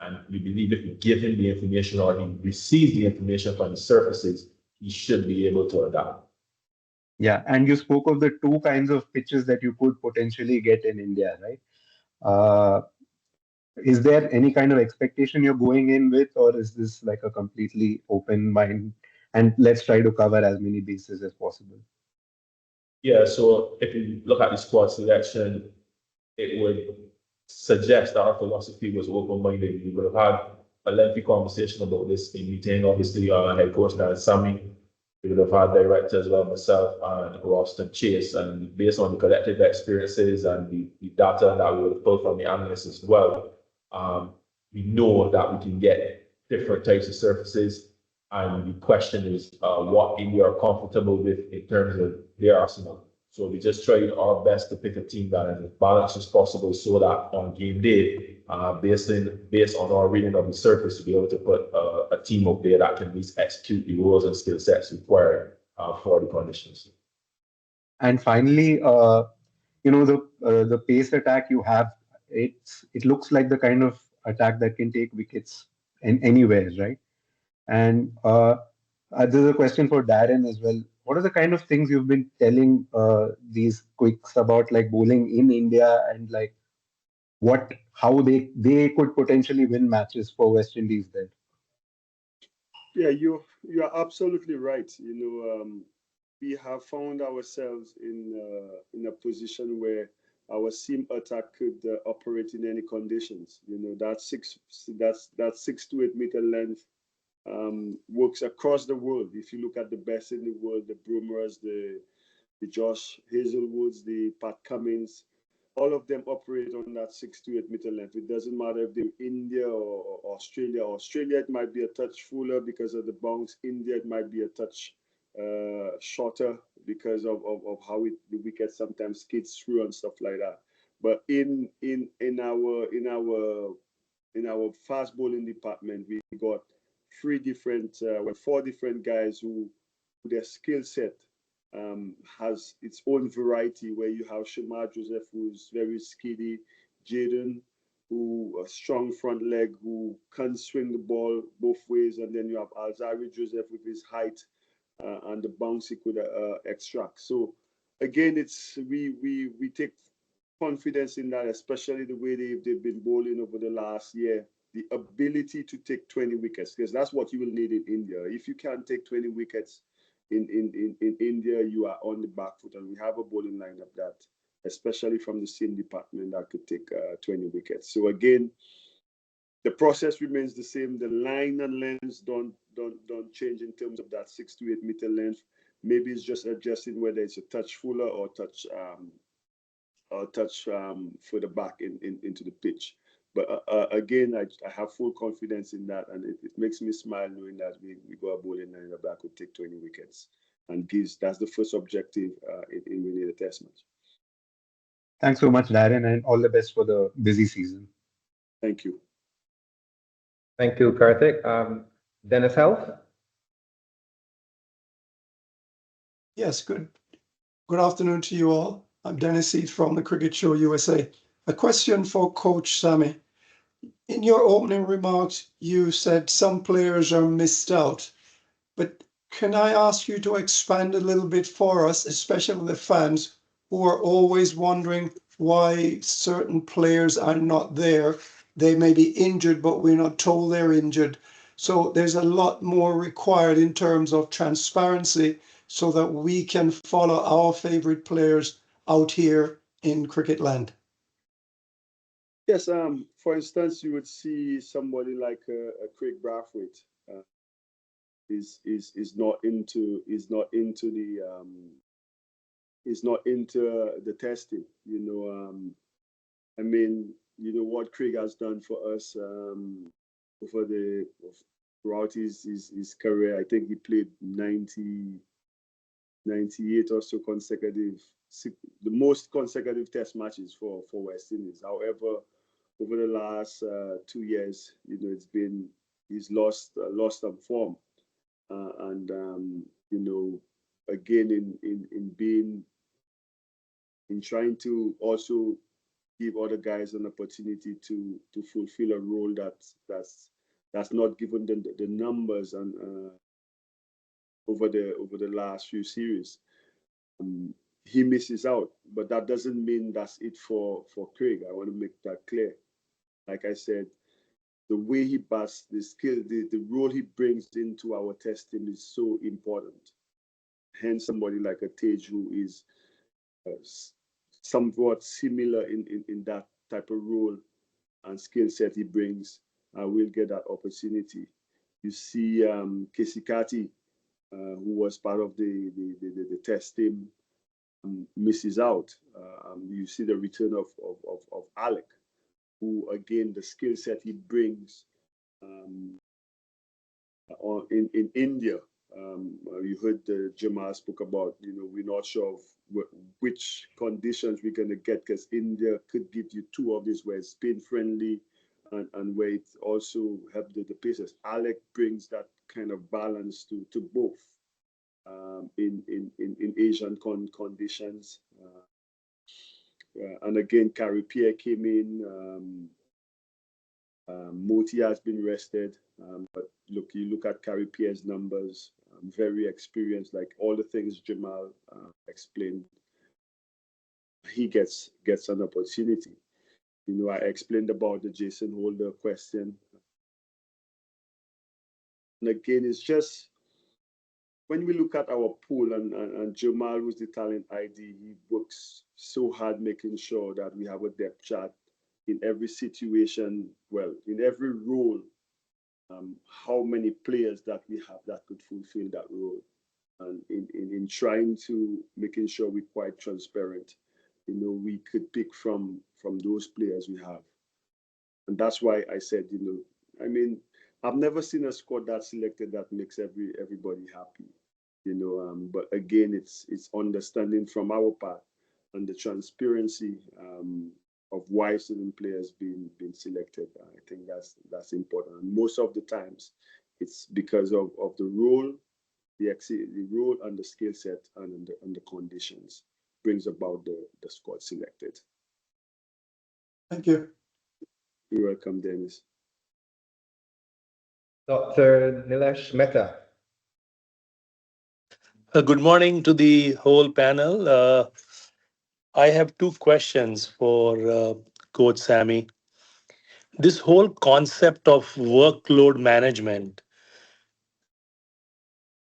And we believe if we give him the information or he receives the information from the surfaces, he should be able to adapt. Yeah, and you spoke of the two kinds of pitches that you could potentially get in India, right? Is there any kind of expectation you're going in with, or is this like a completely open mind and let's try to cover as many bases as possible? Yeah, so if you look at the squad selection, it would suggest that our philosophy was open-minded. We would have had a lengthy conversation about this in meeting, obviously, our head coach, Darren, Sammy. We would have had directors like myself and Roston Chase, and based on the collective experiences and the data that we would have pulled from the analysts as well, we know that we can get different types of surfaces. And the question is what India are comfortable with in terms of their arsenal. So we just tried our best to pick a team that is as balanced as possible so that on game day, based on our reading of the surface, to be able to put a team up there that can at least execute the roles and skill sets required for the conditions. And finally, the pace attack you have, it looks like the kind of attack that can take wickets anywhere, right? And there's a question for Darren as well. What are the kind of things you've been telling these quicks about like bowling in India and like how they could potentially win matches for West Indies then? Yeah, you are absolutely right. We have found ourselves in a position where our seam attack could operate in any conditions. That 6 to 8 meter length works across the world. If you look at the best in the world, the Brumers, the Josh Hazelwoods, the Pat Cummins, all of them operate on that 6 to 8 meter length. It doesn't matter if they're India or Australia. Australia, it might be a touch fuller because of the bounce. India, it might be a touch shorter because of how the wicket sometimes skids through and stuff like that. But in our fast bowling department, we got four different guys who their skill set has its own variety, where you have Shamar Joseph, who's very skiddy, Jaden, who a strong front leg, who can swing the ball both ways, and then you have Alzari Joseph with his height and the bounce he could extract. So again, we take confidence in that, especially the way they've been bowling over the last year. The ability to take 20 wickets, because that's what you will need in India. If you can't take 20 wickets in India, you are on the back foot. And we have a bowling lineup that, especially from the seam department, that could take 20 wickets. So again, the process remains the same. The line and lengths don't change in terms of that 6 to 8 meter length. Maybe it's just adjusting whether it's a touch fuller or touch further back into the pitch. But again, I have full confidence in that, and it makes me smile knowing that we got a bowling lineup that could take 20 wickets, and that's the first objective in winning the test match. Thanks so much, Darren, and all the best for the busy season. Thank you. Thank you, Karthik. Dennis Health. Yes, good afternoon to you all. I'm Dennis Heath from the Cricket Show USA. A question for Coach Sammy. In your opening remarks, you said some players are missed out, but can I ask you to expand a little bit for us, especially the fans who are always wondering why certain players are not there? They may be injured, but we're not told they're injured. So there's a lot more required in terms of transparency so that we can follow our favorite players out here in cricket land. Yes, for instance, you would see somebody like a Craig Brathwaite is not into the testing. I mean, what Craig has done for us throughout his career. I think he played 98 or so consecutive, the most consecutive test matches for West Indies. However, over the last 2 years, he's lost some form, and again in trying to also give other guys an opportunity to fulfill a role that's not given the numbers and over the last few series. He misses out, but that doesn't mean that's it for Craig. I want to make that clear. Like I said, the way he bats, the skill, the role he brings into our test team is so important. Hence, somebody like a Tej who is somewhat similar in that type of role and skill set he brings, will get that opportunity. You see Kesikati, who was part of the test team, misses out. You see the return of Alec, who again the skill set he brings in India. You heard Jamal spoke about, we're not sure of which conditions we're going to get, because India could give you two of these where it's spin friendly and where it also helps the paces. Alec brings that kind of balance to both in Asian conditions. And again, Carrie Pierre came in. Moti has been rested, but you look at Carrie Pierre's numbers, very experienced, like all the things Jamal explained. He gets an opportunity. I explained about the Jason Holder question. And again, it's just when we look at our pool and Jamal, who's the talent ID, he works so hard making sure that we have a depth chart in every situation, well, in every role, how many players that we have that could fulfill that role. And in trying to making sure we're quite transparent, we could pick from those players we have. And that's why I said, I mean, I've never seen a squad that's selected that makes everybody happy, but again, it's understanding from our part and the transparency of why certain players being selected. I think that's important. And most of the times, it's because of the role, the role and the skill set and the conditions brings about the squad selected. Thank you. You're welcome, Dennis. Dr. Nilesh Mehta. Good morning to the whole panel. I have two questions for Coach Sammy. This whole concept of workload management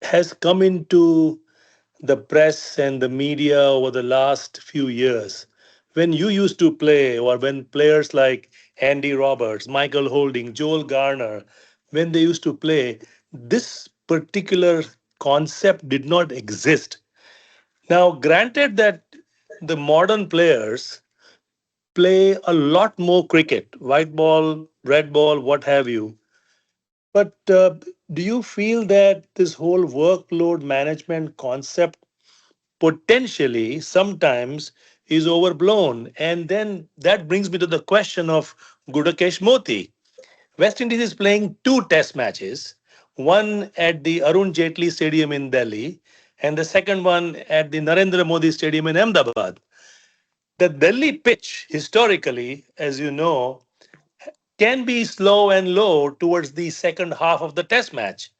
has come into the press and the media over the last few years. When you used to play, or when players like Andy Roberts, Michael Holding, Joel Garner, when they used to play, this particular concept did not exist. Now, granted that the modern players play a lot more cricket, white ball, red ball, what have you. But do you feel that this whole workload management concept potentially sometimes is overblown? And then that brings me to the question of Gudakesh Moti. West Indies is playing two test matches, one at the Arun Jaitley Stadium in Delhi, and the second one at the Narendra Modi Stadium in Ahmedabad. The Delhi pitch, historically, as you know, can be slow and low towards the second half of the test match.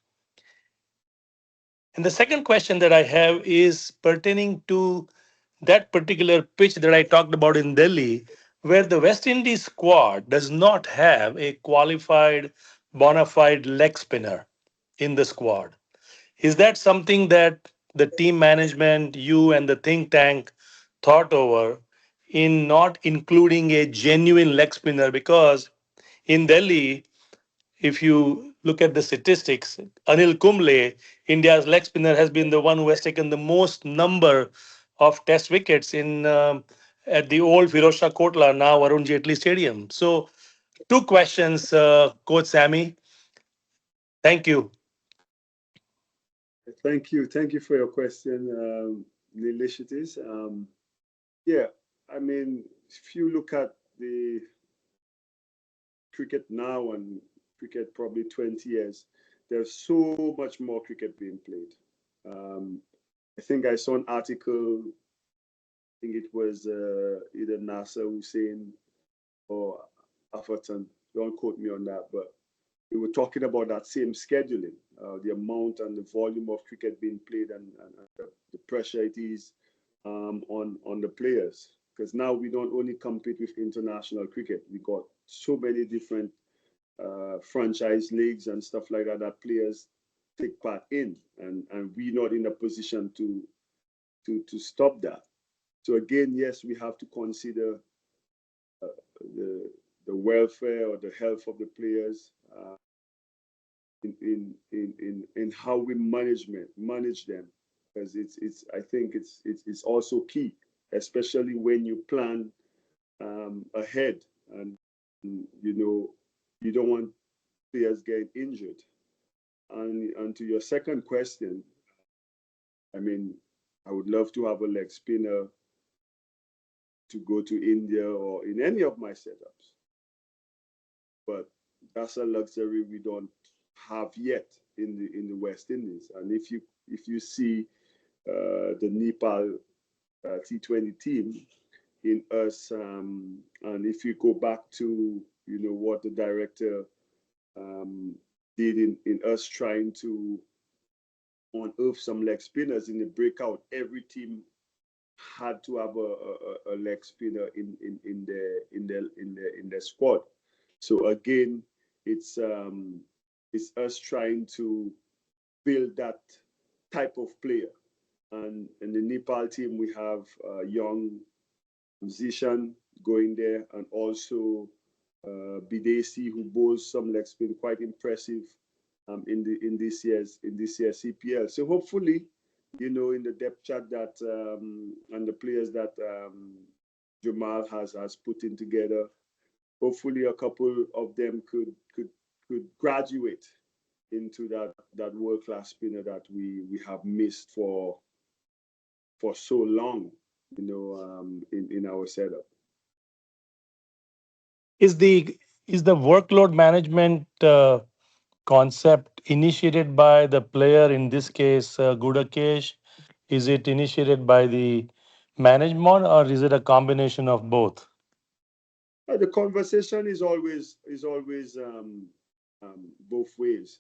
And the second question that I have is pertaining to that particular pitch that I talked about in Delhi, where the West Indies squad does not have a qualified, bona fide leg spinner in the squad. Is that something that the team management, you and the think tank thought over in not including a genuine leg spinner? Because in Delhi, if you look at the statistics, Anil Kumble, India's leg spinner, has been the one who has taken the most number of test wickets in at the old Firozshah Kotla, now Arun Jaitley Stadium. So, two questions, Coach Sammy. Thank you. Thank you for your question, Nilesh. It is. Yeah, I mean, if you look at the cricket now and cricket probably 20 years, there's so much more cricket being played. I think I saw an article think it was either Nasser Hussein or Atherton. Don't quote me on that, but we were talking about that same scheduling, the amount and the volume of cricket being played, and the pressure it is on the players. Because now we don't only compete with international cricket, we got so many different franchise leagues and stuff like that that players take part in, and we're not in a position to stop that. So again, yes, we have to consider the welfare or the health of the players in how we manage them, because I think it's also key, especially when you plan ahead, and you don't want players getting injured. And to your second question, I mean, I would love to have a leg spinner to go to India or in any of my setups, but that's a luxury we don't have yet in the West Indies. And if you see the Nepal T20 team in us, and if you go back to what the director did in us trying to unearth some leg spinners in the breakout, every team had to have a leg spinner in their squad. So again, it's us trying to build that type of player. And in the Nepal team, we have a young musician going there, and also Bidesi, who bowls some leg spin, quite impressive in this year's CPL. So hopefully, in the depth chart that and the players that Jamal has put in together, hopefully a couple of them could graduate into that world-class spinner that we have missed for so long, in our setup. Is the workload management concept initiated by the player, in this case Gudakesh? Is it initiated by the management, or is it a combination of both? The conversation is always both ways.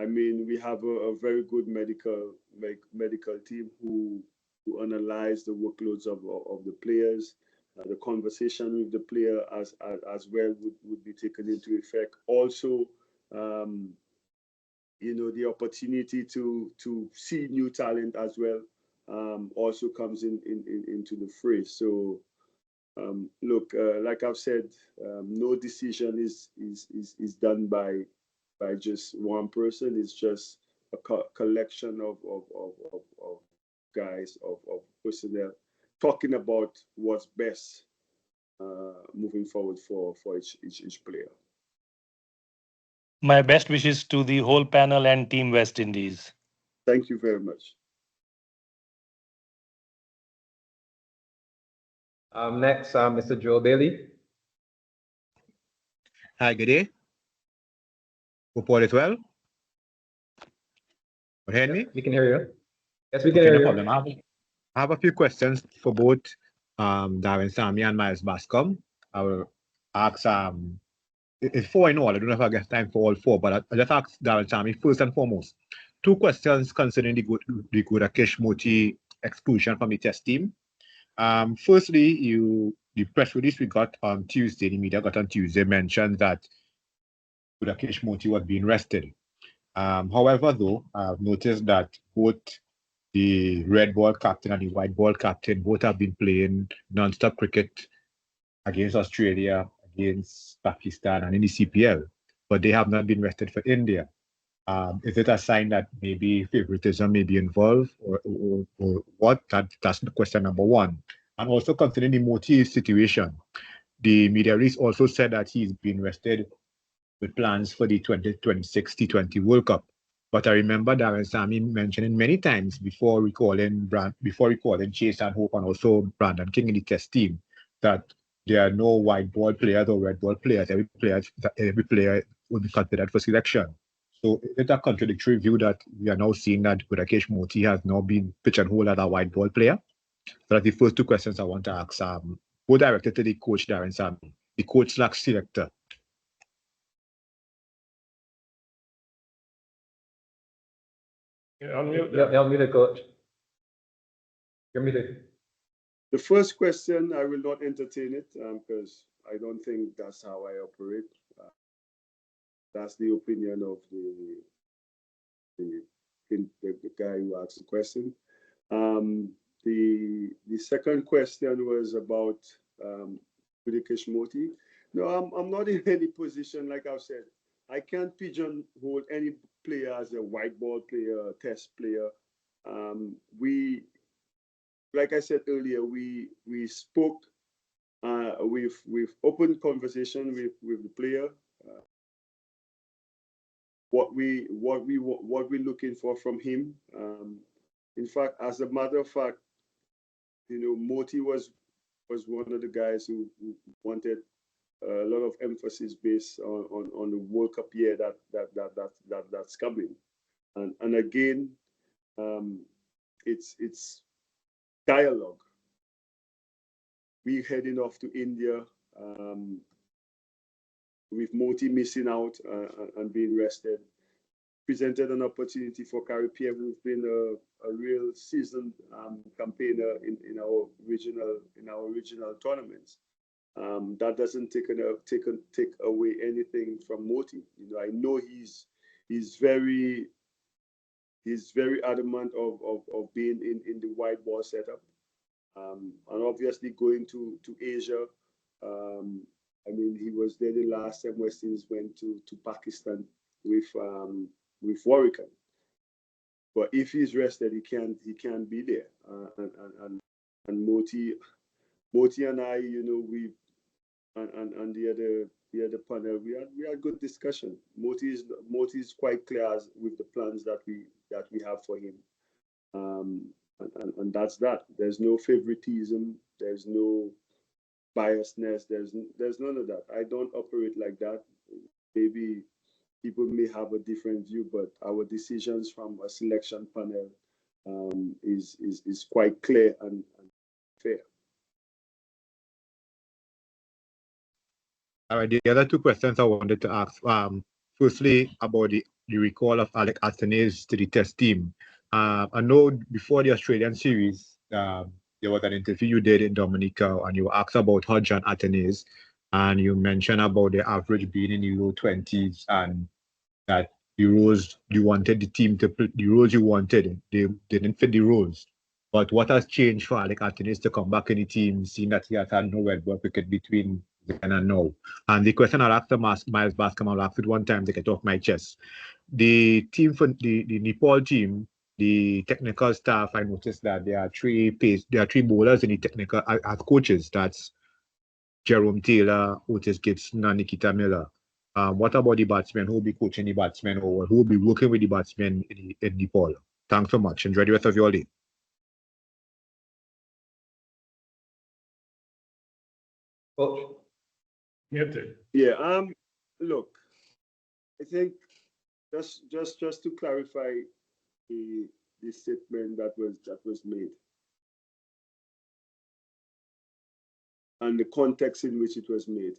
I mean, we have a very good medical team who analyze the workloads of the players. The conversation with the player as well would be taken into effect. Also, the opportunity to see new talent as well also comes into the fray. So look, like I've said, no decision is done by just one person. It's just a collection of guys, of personnel, talking about what's best moving forward for each player. My best wishes to the whole panel and Team West Indies. Thank you very much. Next, Mr. Joe Bailey. Hi, good day. Hope all is well. Can you hear me? We can hear you. Yes, we can Okay, hear no you. problem. I have a few questions for both Darren, Sammy, and Miles Bascom. I will ask it's four in all. I don't know if I get time for all four, but I'll just ask Darren, Sammy first and foremost. Two questions concerning the Gudakesh Moti exclusion from the test team. Firstly, the press release we got on Tuesday, the media got on Tuesday, mentioned that Gudakesh Moti was being rested. However, though, I've noticed that both the red ball captain and the white ball captain both have been playing non-stop cricket against Australia, against Pakistan, and in the CPL, but they have not been rested for India. Is it a sign that maybe favoritism may be involved, or what? That's question number one. And also considering the Moti situation, the media release also said that he's been rested with plans for the 2026 T20 World Cup. But I remember Darren Sammy mentioning many times before recalling Chase and Hope and also Brandon King in the test team that there are no white ball players or red ball players. Every player will be considered for selection. So it's a contradictory view that we are now seeing that Gudakesh Moti has now been pigeonholed as a white ball player. So that's the first two questions I want to ask. Both directed to the coach, Darren Sammy, the coach/selector. Help me the coach. Give me The first question, I will not entertain it because I don't think that's how I operate. That's the opinion of the guy who asked the question. The second question was about Budikish Moti. No, I'm not in any position, like I've said. I can't pigeonhole any player as a white ball player, a test player. Like I said earlier, we spoke with open conversation with the player. What we're looking for from him. In fact, as a matter of fact, Moti was one of the guys who wanted a lot of emphasis based on the World Cup year that's coming, and again, it's dialogue. We're heading off to India with Moti missing out and being rested. Presented an opportunity for Caribbean, who's been a real seasoned campaigner in our regional tournaments. That doesn't take away anything from Moti. I know he's very adamant of being in the white ball setup, and obviously going to Asia. I mean, he was there the last time West Indies went to Pakistan with Warwick. But if he's rested, he can't be there. And Moti and I, we and the other panel, we had good discussion. Moti is quite clear with the plans that we have for him. And that's that. There's no favoritism. There's no biasness. There's none of that. I don't operate like that. Maybe people may have a different view, but our decisions from a selection panel is quite clear and fair. All right, the other two questions I wanted to ask. Firstly, about the recall of Alec Athanaze to the test team. I know before the Australian series, there was an interview you did in Dominica, and you asked about Hodge and Athanaze, and you mentioned about the average being in the low 20s, and that the roles you wanted the team to play, the roles you wanted, they didn't fit the roles. But what has changed for Alec Athanaze to come back in the team, seeing that he has had no red ball cricket between then and now? And the question I'll ask to Miles Bascom, I'll ask it one time to get off my chest. The team for the Nepal team, the technical staff, I noticed that there are three bowlers in the technical as coaches. That's Jerome Taylor, Otis Gibson, and Nikita Miller. What about the batsmen? Who will be coaching the batsmen, or who will be working with the batsmen in Nepal? Thanks so much. Enjoy the rest of your day. Coach. Yeah. Look, I think just to clarify the statement that was made and the context in which it was made.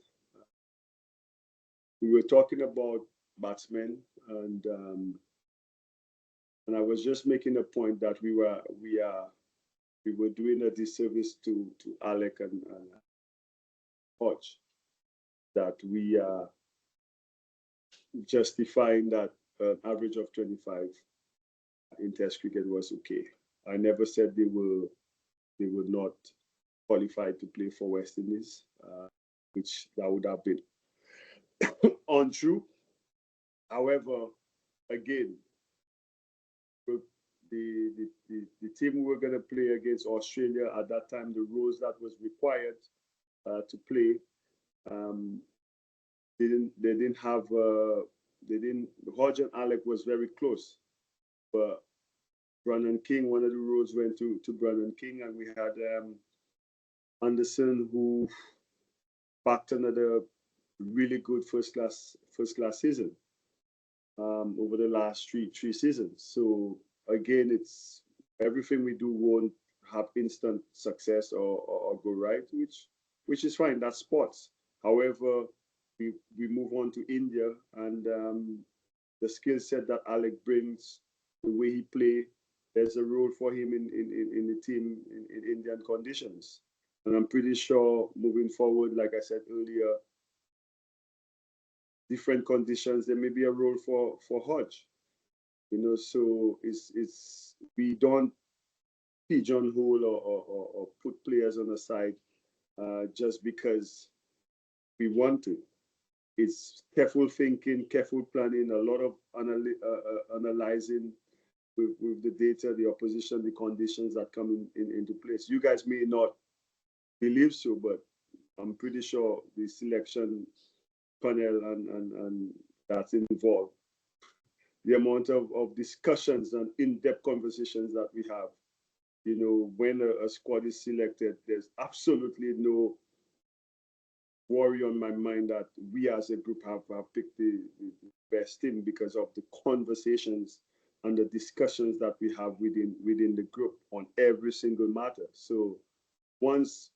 We were talking about batsmen, and I was just making a point that we were doing a disservice to Alec and Hodge, that we are justifying that an average of 25 in Test cricket was okay. I never said they would not qualify to play for West Indies, which that would have been untrue. However, again, the team we were going to play against Australia at that time, the rules that was required to play, Hodge and Alec was very close, but Brandon King, one of the rules went to Brandon King, and we had Anderson, who backed another really good first class season over the last three seasons. So again, it's everything we do won't have instant success or go right, which is fine. That's sports. However, we move on to India, and the skill set that Alec brings, the way he play, there's a role for him in the team in Indian conditions. And I'm pretty sure moving forward, like I said earlier, different conditions, there may be a role for Hodge. So it's we don't pigeonhole or put players on the side just because we want to. It's careful thinking, careful planning, a lot of analyzing with the data, the opposition, the conditions that come into place. You guys may not believe so, but I'm pretty sure the selection panel and that's involved, the amount of discussions and in-depth conversations that we have, when a squad is selected, there's absolutely no worry on my mind that we as a group have picked the best team because of the conversations and the discussions that we have within the group on every single matter. So once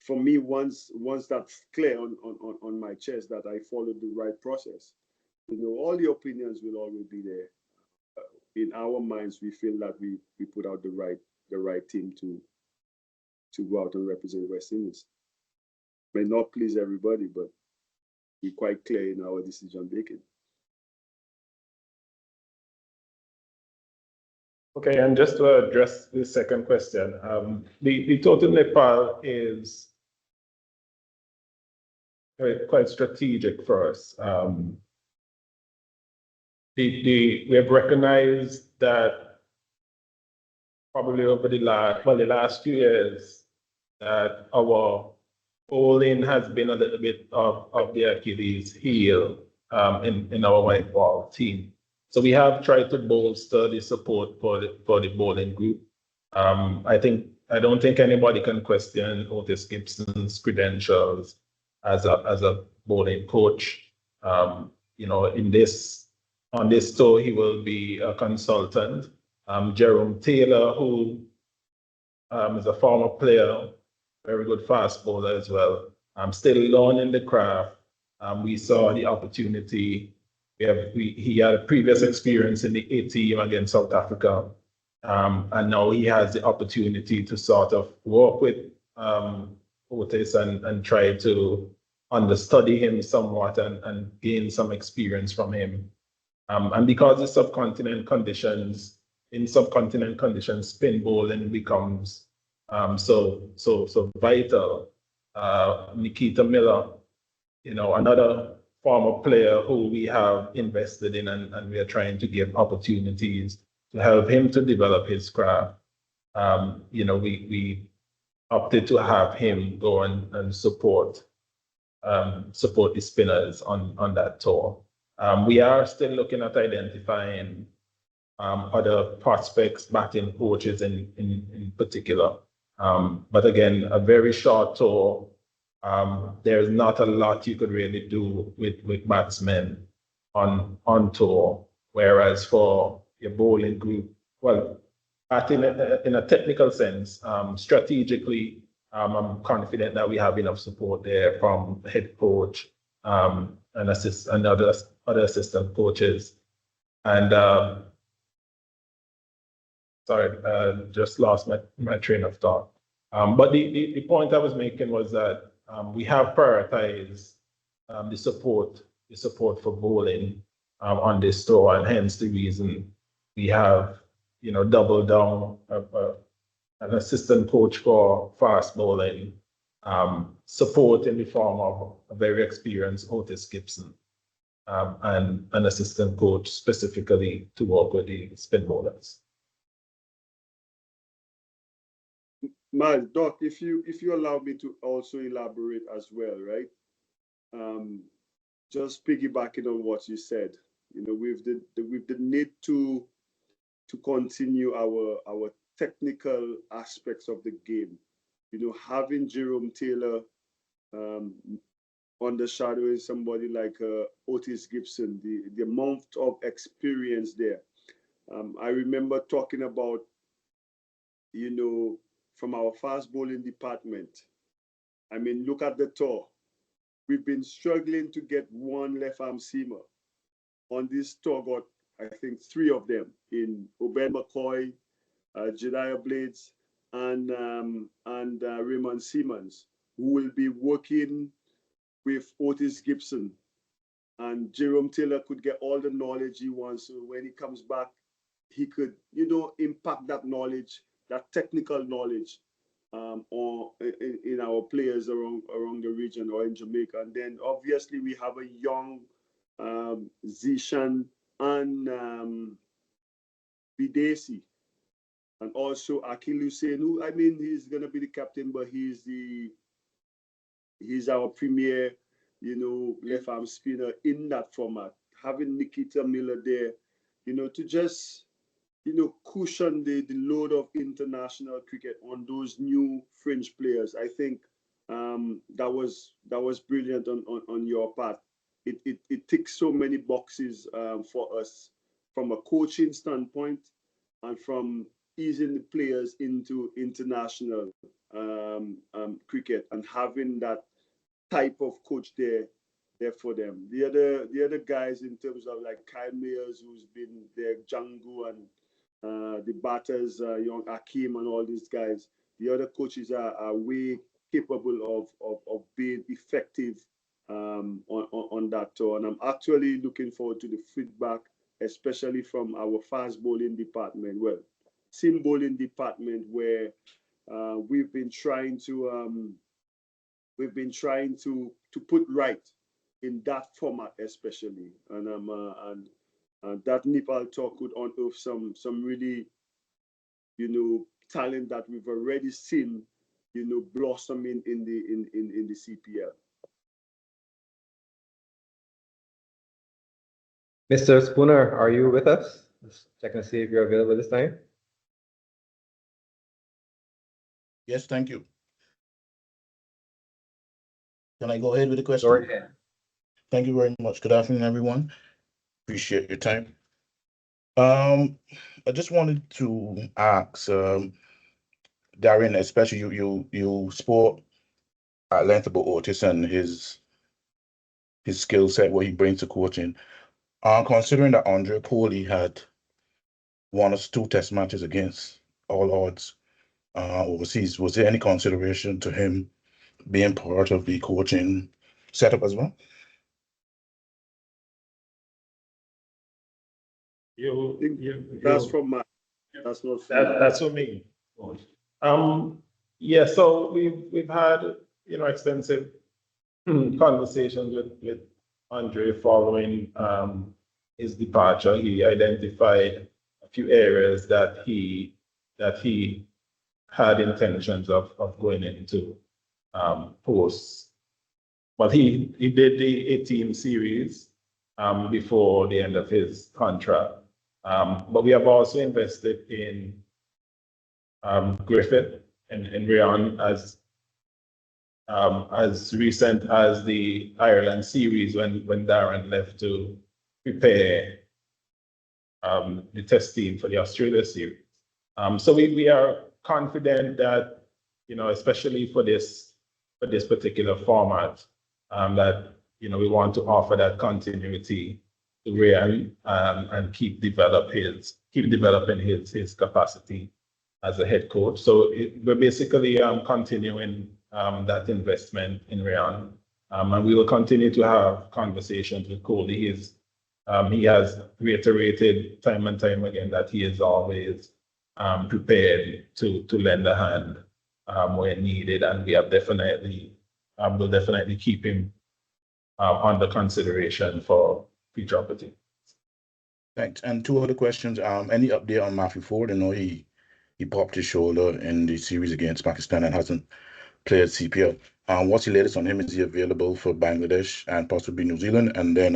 that's clear on my chest that I followed the right process, all the opinions will always be there. In our minds, we feel that we put out the right team to go out and represent West Indies. May not please everybody, but we're quite clear in our decision making. Okay, and just to address the second question, the total Nepal is quite strategic for us. We have recognized that probably over the last few years that our bowling has been a little bit of the Achilles heel in our white ball team. So we have tried to bolster the support for the bowling group. I don't think anybody can question Otis Gibson's credentials as a bowling coach. On this tour, he will be a consultant. Jerome Taylor, who is a former player, very good fast bowler as well. Still learning the craft. We saw the opportunity. He had a previous experience in the A team against South Africa. And now he has the opportunity to sort of work with Otis and try to understudy him somewhat and gain some experience from him. And because of subcontinent conditions, spin bowling becomes so vital. Nikita Miller, another former player who we have invested in and we are trying to give opportunities to help him to develop his craft. We opted to have him go and support the spinners on that tour. We are still looking at identifying other prospects, batting coaches in particular. But again, a very short tour. There's not a lot you could really do with batsmen on tour. Whereas for your bowling group, well, batting in a technical sense, strategically, I'm confident that we have enough support there from the head coach and other assistant coaches. And just lost my train of thought. But the point I was making was that we have prioritized the support for bowling on this tour, and hence the reason we have doubled down an assistant coach for fast bowling, support in the form of a very experienced Otis Gibson, and an assistant coach specifically to work with the spin bowlers. Miles, Doc, if you allow me to also elaborate as well, right? Just piggybacking on what you said, with the need to continue our technical aspects of the game. Having Jerome Taylor undershadowing somebody like Otis Gibson, the amount of experience there. I remember talking about, from our fast bowling department. I mean, look at the tour. We've been struggling to get one left arm seamer. On this tour, got I think 3 of them in Obed McCoy, Jediah Blades, and Raymond Simmons, who will be working with Otis Gibson. And Jerome Taylor could get all the knowledge he wants. So when he comes back, he could, impact that knowledge, that technical knowledge, in our players around the region or in Jamaica. And then obviously we have a young Zishan and Bidesi, and also Akil Hussein, who, I mean, he's gonna be the captain, but he's our premier, left arm spinner in that format. Having Nikita Miller there, to just cushion the load of international cricket on those new fringe players. I think that was brilliant on your part. It ticks so many boxes for us from a coaching standpoint and from easing the players into international cricket and having that type of coach there for them. The other guys in terms of like Kyle Mayers, who's been there, Django and the batters, young Akeem and all these guys. The other coaches are way capable of being effective on that tour. And I'm actually looking forward to the feedback, especially from our fast bowling department. Well, seam bowling department, where we've been trying to put right in that format, especially. And that Nepal tour could unearth some really, talent that we've already seen, blossoming in the CPL. Mr. Spooner, are you with us? Just checking to see if you're available this time. Yes, thank you. Can I go ahead with the question? Go ahead. Thank you very much. Good afternoon, everyone. Appreciate your time. I just wanted to ask Darren, especially you spoke at length about Otis and his skill set, what he brings to coaching. Considering that Andre Coley had 1 or 2 test matches against all odds overseas, was there any consideration to him being part of the coaching setup as well? That's from Matt. That's not from That's for me. Yeah, so we've had extensive conversations with Andre following his departure. He identified a few areas that he had intentions of going into posts. But he did the 18 series before the end of his contract. But we have also invested in Griffith and Rion as recent as the Ireland series when Darren left to prepare the test team for the Australia series. So we are confident that, especially for this particular format, that we want to offer that continuity to Rian and keep developing his capacity as a head coach. So we're basically continuing that investment in Rian, and we will continue to have conversations with Coley. He has reiterated time and time again that he is always prepared to lend a hand when needed, and we have will definitely keep him under consideration for future opportunities. Thanks. And 2 other questions. Any update on Matthew Ford? I know he popped his shoulder in the series against Pakistan and hasn't played CPL. What's the latest on him? Is he available for Bangladesh and possibly New Zealand? And then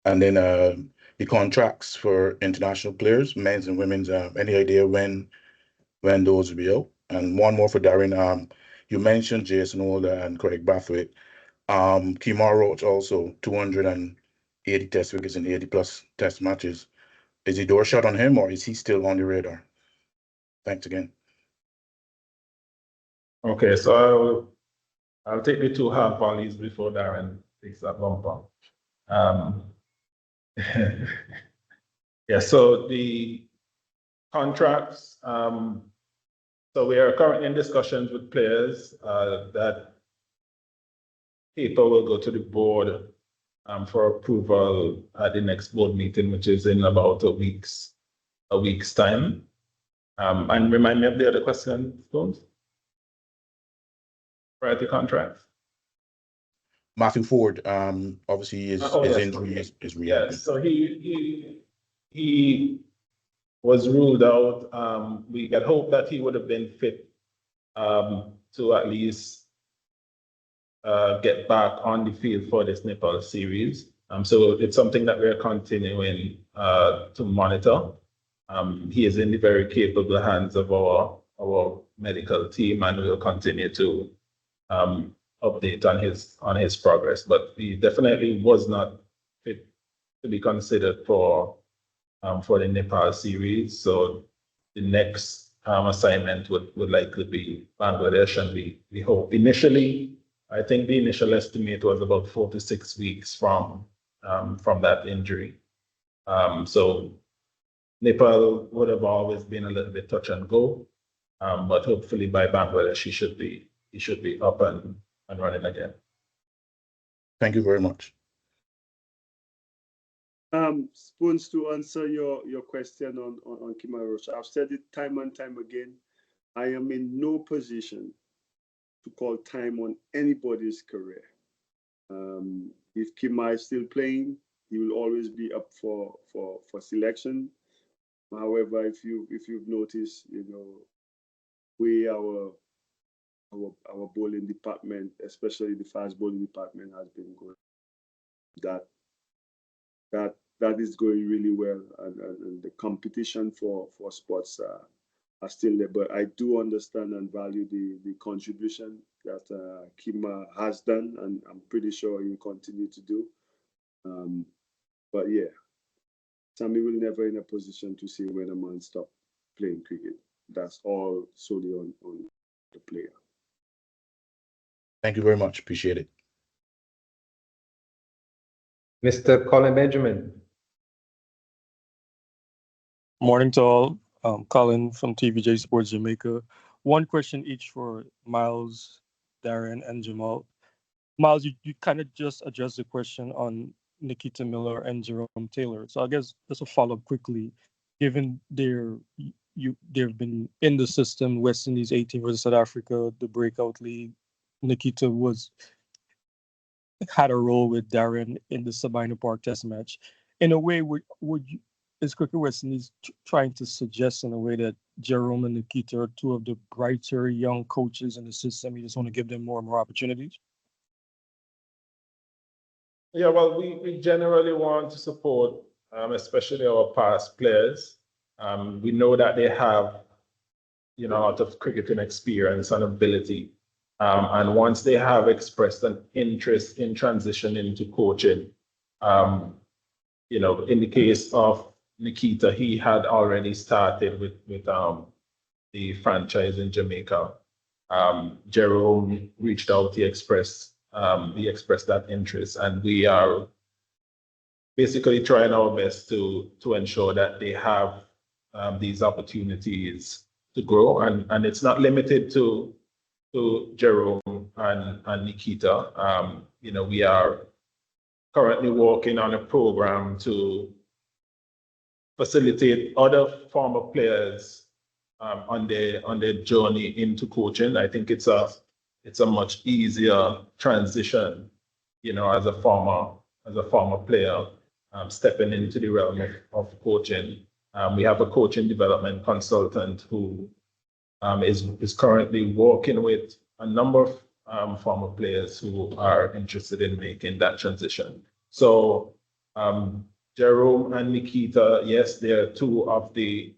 the contracts for international players, men's and women's. Any idea when those will be out? And one more for Darren. You mentioned Jason Holder and Craig Brathwaite. Kemar Roach also 280 test wickets in 80+ test matches. Is the door shut on him, or is he still on the radar? Thanks again. Okay, so I'll take the two half volleys before Darren takes that bumper. Yeah, so the contracts, so we are currently in discussions with players that paper will go to the board for approval at the next board meeting, which is in about a week's time. And remind me of the other question, Stones? Priority contracts. Matthew Ford, obviously his Yes. injury is reopening. Yes, so he was ruled out. We had hoped that he would have been fit to at least get back on the field for this Nepal series. So it's something that we're continuing to monitor. He is in the very capable hands of our medical team, and we'll continue to update on his progress. But he definitely was not fit to be considered for the Nepal series. So the next assignment would likely be Bangladesh, and we hope initially. I think the initial estimate was about 4 to 6 weeks from that injury. So Nepal would have always been a little bit touch and go, but hopefully by Bangladesh he should be up and running again. Thank you very much. Spoons, to answer your question on Kima Rocha, I've said it time and time again. I am in no position to call time on anybody's career. If Kima is still playing, he will always be up for selection. However, if you've noticed, our bowling department, especially the fast bowling department, has been good. That is going really well, and the competition for spots are still there. But I do understand and value the contribution that Kima has done, and I'm pretty sure he'll continue to do. But yeah, Sammy will never in a position to say when a man stop playing cricket. That's all solely on the player. Thank you very much. Appreciate it. Mr. Colin Benjamin. Morning to all. Colin from TVJ Sports Jamaica. One question each for Miles, Darren, and Jamal. Miles, you kind of just addressed the question on Nikita Miller and Jerome Taylor. So I guess just a follow-up quickly. Given they've been in the system, West Indies 18 versus South Africa, the breakout league, Nikita had a role with Darren in the Sabina Park Test match. In a way, is Cricket West Indies trying to suggest in a way that Jerome and Nikita are two of the brighter young coaches in the system? You just want to give them more and more opportunities? Yeah, well, we generally want to support, especially our past players. We know that they have, a lot of cricketing experience and ability. And once they have expressed an interest in transitioning to coaching, in the case of Nikita, he had already started with the franchise in Jamaica. Jerome reached out, he expressed that interest, and we are basically trying our best to ensure that they have these opportunities to grow, and it's not limited to Jerome and Nikita. We are currently working on a program to facilitate other former players on their journey into coaching. I think it's a much easier transition, as a former player stepping into the realm of coaching. We have a coaching development consultant who is currently working with a number of former players who are interested in making that transition. So Jerome and Nikita, yes, they're two of the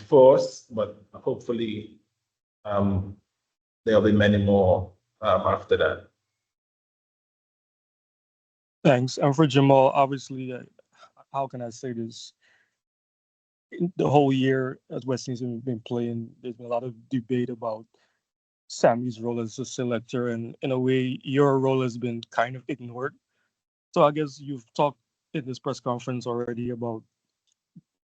force, but hopefully there'll be many more after that. Thanks. And for Jamal, obviously, how can I say this? The whole year as West Indies have been playing, there's been a lot of debate about Sammy's role as a selector, and in a way, your role has been kind of ignored. So I guess you've talked in this press conference already about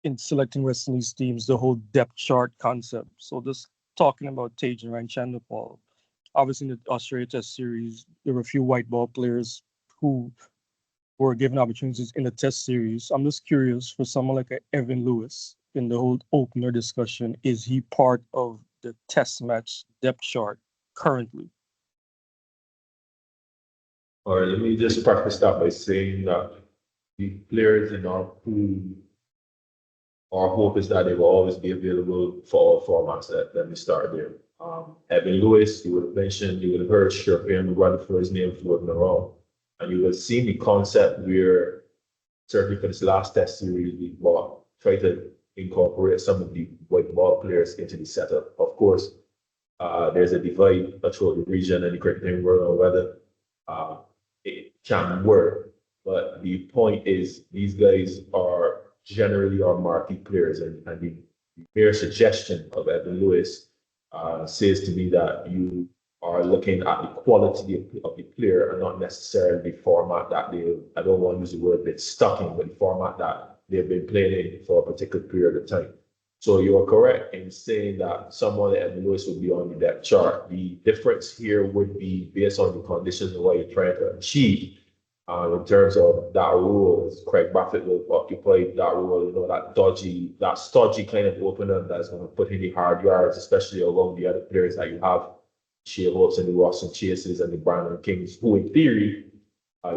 in selecting West Indies teams, the whole depth chart concept. So just talking about Tej and Chandapal, obviously in the Australia Test series, there were a few white ball players who were given opportunities in the Test series. I'm just curious for someone like a Evan Lewis in the whole opener discussion, is he part of the Test match depth chart currently? All right, let me just preface that by saying that the players in our pool, our hope is that they will always be available for all formats. Let me start there. Evan Lewis, you would have mentioned, you would have heard Sherpian run for his name floating around. And you will have seen the concept where, certainly for this last Test series, we try to incorporate some of the white ball players into the setup. Of course, there's a divide throughout the region and the cricketing world on whether it can work. But the point is, these guys are generally our marquee players, and the mere suggestion of Evan Lewis says to me that you are looking at the quality of the player and not necessarily the format that I don't want to use the word bit stuck in, but the format that they've been playing in for a particular period of time. So you are correct in saying that someone like Evan Lewis would be on the depth chart. The difference here would be based on the conditions and what you're trying to achieve. In terms of that role, Craig Brathwaite will occupy that role, you know, that stodgy kind of opener that's going to put in the hard yards, especially along the other players that you have, Shea Hopes and the Ross Chases and the Brandon Kings, who in theory,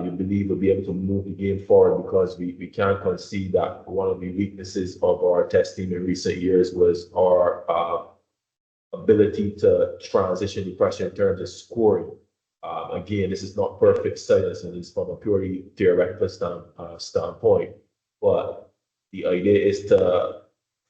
you believe will be able to move the game forward, because we can't concede that one of the weaknesses of our Test team in recent years was our ability to transition the pressure in terms of scoring. Again, this is not perfect science, and it's from a purely theoretical standpoint. But the idea is to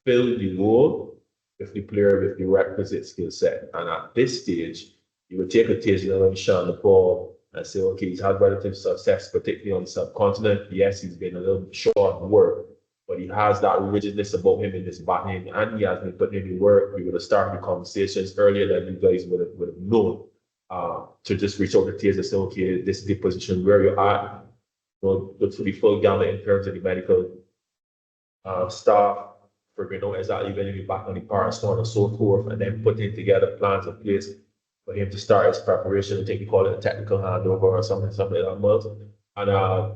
fill the role with the player with the requisite skill set. And at this stage, you would take a Taylor and Sean Paul and say, okay, he's had relative success, particularly on the subcontinent. Yes, he's been a little short of work, but he has that rigidness about him in his batting, and he has been putting in the work. We would have started the conversations earlier than you guys would have known. To just reach out to Taylor and say, okay, this is the position where you're at. Look for the full gamut in terms of the medical staff, figuring out exactly when he'll be back on the power and so on and so forth, and then putting together plans in place for him to start his preparation. I think you call it a technical handover or something like that, Miles. And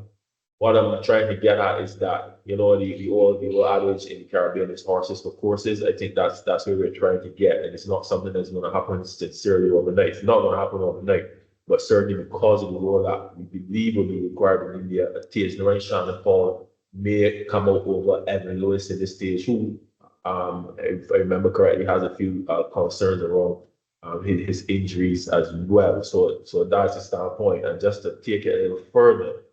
what I'm trying to get at is that, you know, the old adage in the Caribbean is horses for courses. I think that's where we're trying to get, and it's not something that's going to happen sincerely overnight. It's not going to happen overnight, but certainly because of the role that we believe will be required in India, Tej Narayan and Paul may come out over Evan Lewis in this stage, who, if I remember correctly, has a few concerns around his injuries as well. So that's the standpoint. And just to take it a little further,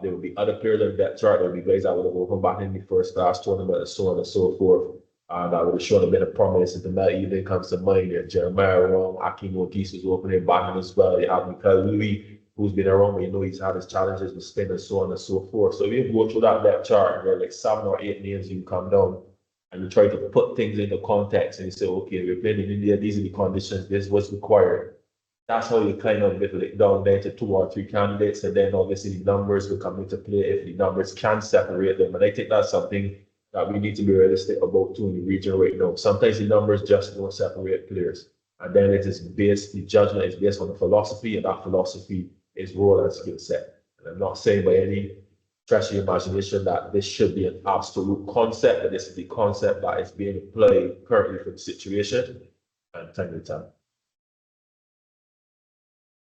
there will be other players on that chart. There will be guys that would have opened back in the first class tournament and so on and so forth. That would have shown a bit of promise. If that even comes to mind, there, Jeremiah Wrong, Akim Ogis was opening back as well. You have Michael Louis, who's been around, but you know he's had his challenges with spin and so on and so forth. So if you go through that depth chart, there are like 7 or 8 names you come down and you try to put things into context and you say, okay, we're playing in India, these are the conditions, this is what's required. That's how you kind of whittle it down there to 2 or 3 candidates, and then obviously the numbers will come into play if the numbers can separate them. And I think that's something that we need to be realistic about too in the region right now. Sometimes the numbers just don't separate players. And then it is based, the judgment is based on the philosophy, and that philosophy is role and skill set. And I'm not saying by any stretch of the imagination that this should be an absolute concept, but this is the concept that is being applied currently for the situation and time to time.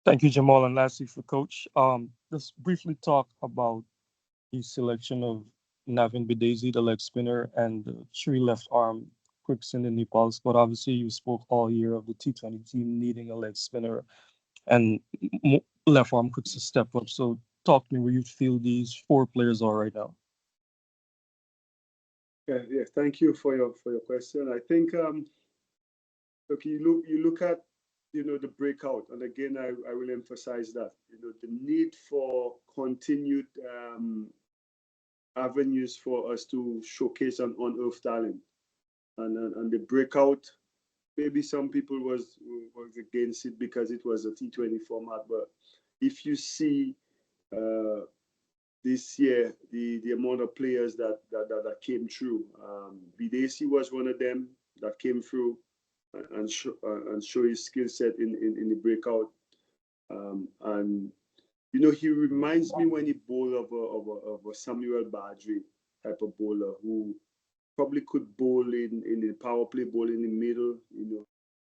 Thank you, Jamal. And lastly, for Coach, let's briefly talk about the selection of Navin Bidesi, the leg spinner, and the 3 left arm quicks in the Nepal squad. Obviously, you spoke all year of the T20 team needing a leg spinner and left arm quicks to step up. So talk to me where you feel these 4 players are right now. Yeah. Thank you for your question. I think look, you look at, you know, the breakout, and again I will emphasize that, you know, the need for continued avenues for us to showcase and unearth talent, and the breakout maybe some people was against it because it was a T20 format, but if you see this year the amount of players that came through, Bidesi was one of them that came through and show his skill set in the breakout, and he reminds me when he bowled of a Samuel Badri type of bowler who probably could bowl in the power play, bowl in the middle,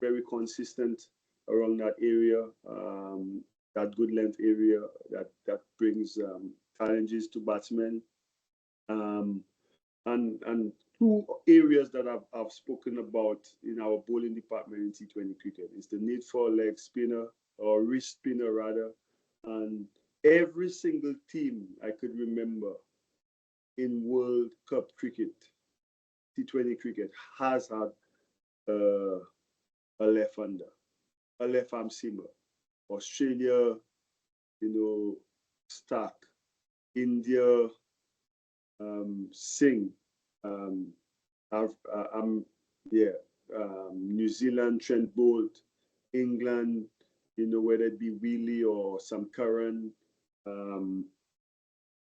very consistent around that area, that good length area that brings challenges to batsmen. And two areas that I've spoken about in our bowling department in T20 cricket is the need for a leg spinner or wrist spinner rather. And every single team I could remember in World Cup cricket, T20 cricket, has had a left-hander, a left-arm seamer. Australia, Stark. India, Singh. New Zealand, Trent Bolt. England, whether it be Wheelie or Sam Curran.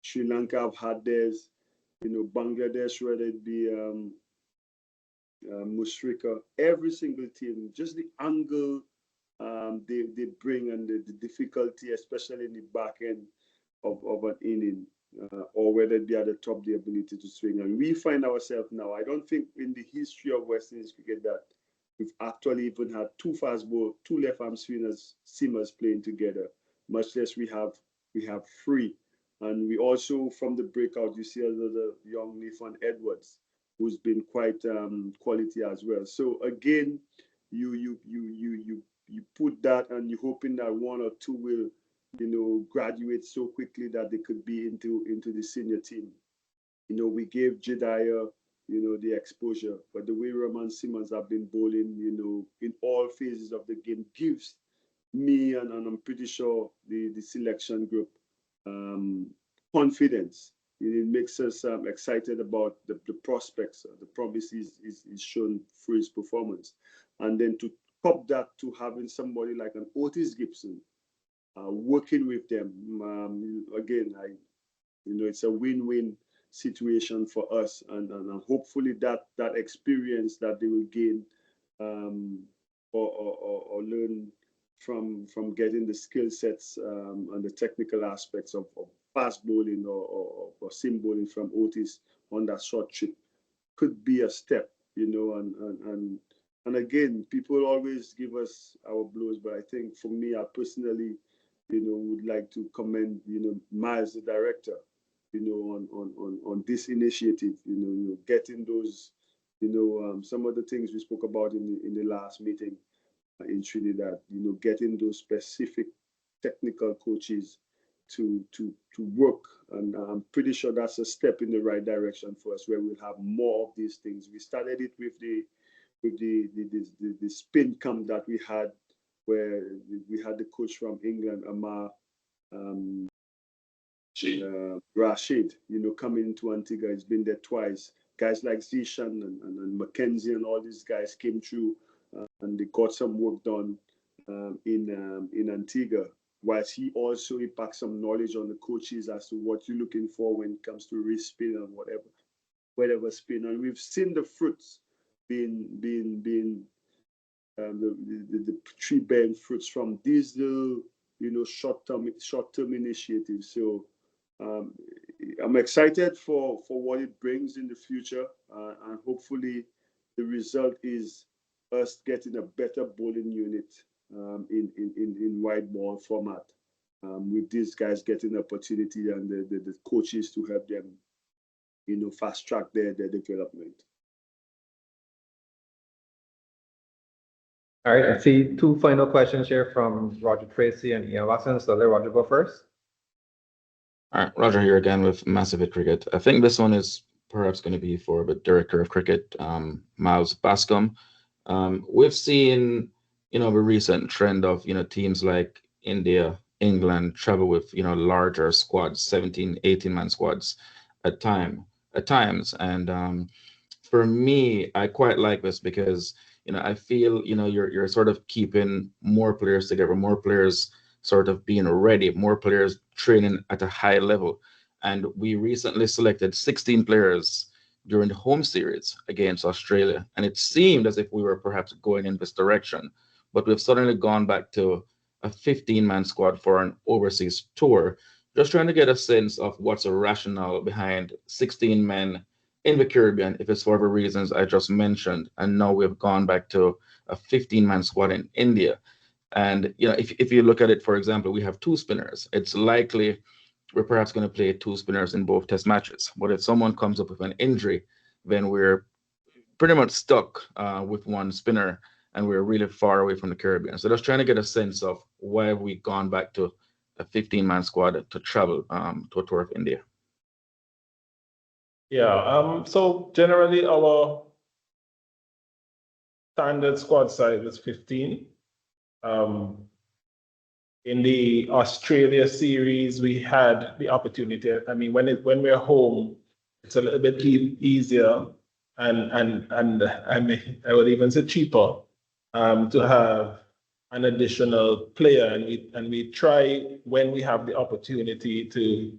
Sri Lanka have had theirs. Bangladesh, whether it be Mushrika, every single team, just the angle they bring and the difficulty, especially in the back end of an inning, or whether it be at the top, the ability to swing. And we find ourselves now, I don't think in the history of West Indies cricket that we've actually even had two left-arm seamers playing together, much less we have three. And we also, from the breakout, you see another young Nathan Edwards, who's been quite quality as well. So again, you put that, and you're hoping that one or two will, graduate so quickly that they could be into the senior team. We gave Jedediah, the exposure, but the way Rahman Simmons have been bowling, in all phases of the game gives me, and I'm pretty sure the selection group, confidence. It makes us excited about the prospects, the promises is shown through his performance. And then to top that to having somebody like an Otis Gibson working with them, again, it's a win-win situation for us, and hopefully that experience that they will gain or learn from getting the skill sets and the technical aspects of fast bowling or seam bowling from Otis on that short trip could be a step, and again, people always give us our blows, but I think for me, I personally, would like to commend, Miles, the director, on this initiative, getting those, some of the things we spoke about in the last meeting in Trinidad, getting those specific technical coaches to work, and I'm pretty sure that's a step in the right direction for us, where we'll have more of these things. We started it with the spin camp that we had, where we had the coach from England, Amar Rashid, coming into Antigua. He's been there twice. Guys like Zishan and Mackenzie and all these guys came through, and they got some work done in Antigua, whilst he also impacts some knowledge on the coaches as to what you're looking for when it comes to wrist spin and whatever spin. And we've seen the fruits being the tree bearing fruits from these little, short-term initiatives. So I'm excited for what it brings in the future, and hopefully the result is us getting a better bowling unit in wide ball format, with these guys getting opportunity and the coaches to help them, fast track their development. All right, I see two final questions here from Roger Tracy and Ian Watson. So let Roger go first. All right, Roger here again with Massive Hit Cricket. I think this one is perhaps going to be for the director of cricket, Miles Bascom. We've seen, the recent trend of, teams like India, England travel with, larger squads, 17, 18-man squads at times. And for me, I quite like this because, I feel, you're sort of keeping more players together, more players sort of being ready, more players training at a high level. And we recently selected 16 players during the home series against Australia. And it seemed as if we were perhaps going in this direction, but we've suddenly gone back to a 15-man squad for an overseas tour, just trying to get a sense of what's a rationale behind 16 men in the Caribbean, if it's for the reasons I just mentioned. And now we've gone back to a 15-man squad in India. And if you look at it, for example, we have two spinners. It's likely we're perhaps going to play two spinners in both test matches. But if someone comes up with an injury, then we're pretty much stuck with one spinner, and we're really far away from the Caribbean. So just trying to get a sense of why have we gone back to a 15-man squad to travel to a tour of India. Yeah, so generally our standard squad size is 15. In the Australia series, we had the opportunity. I mean, when we're home, it's a little bit easier and I would even say cheaper to have an additional player, and we try when we have the opportunity to,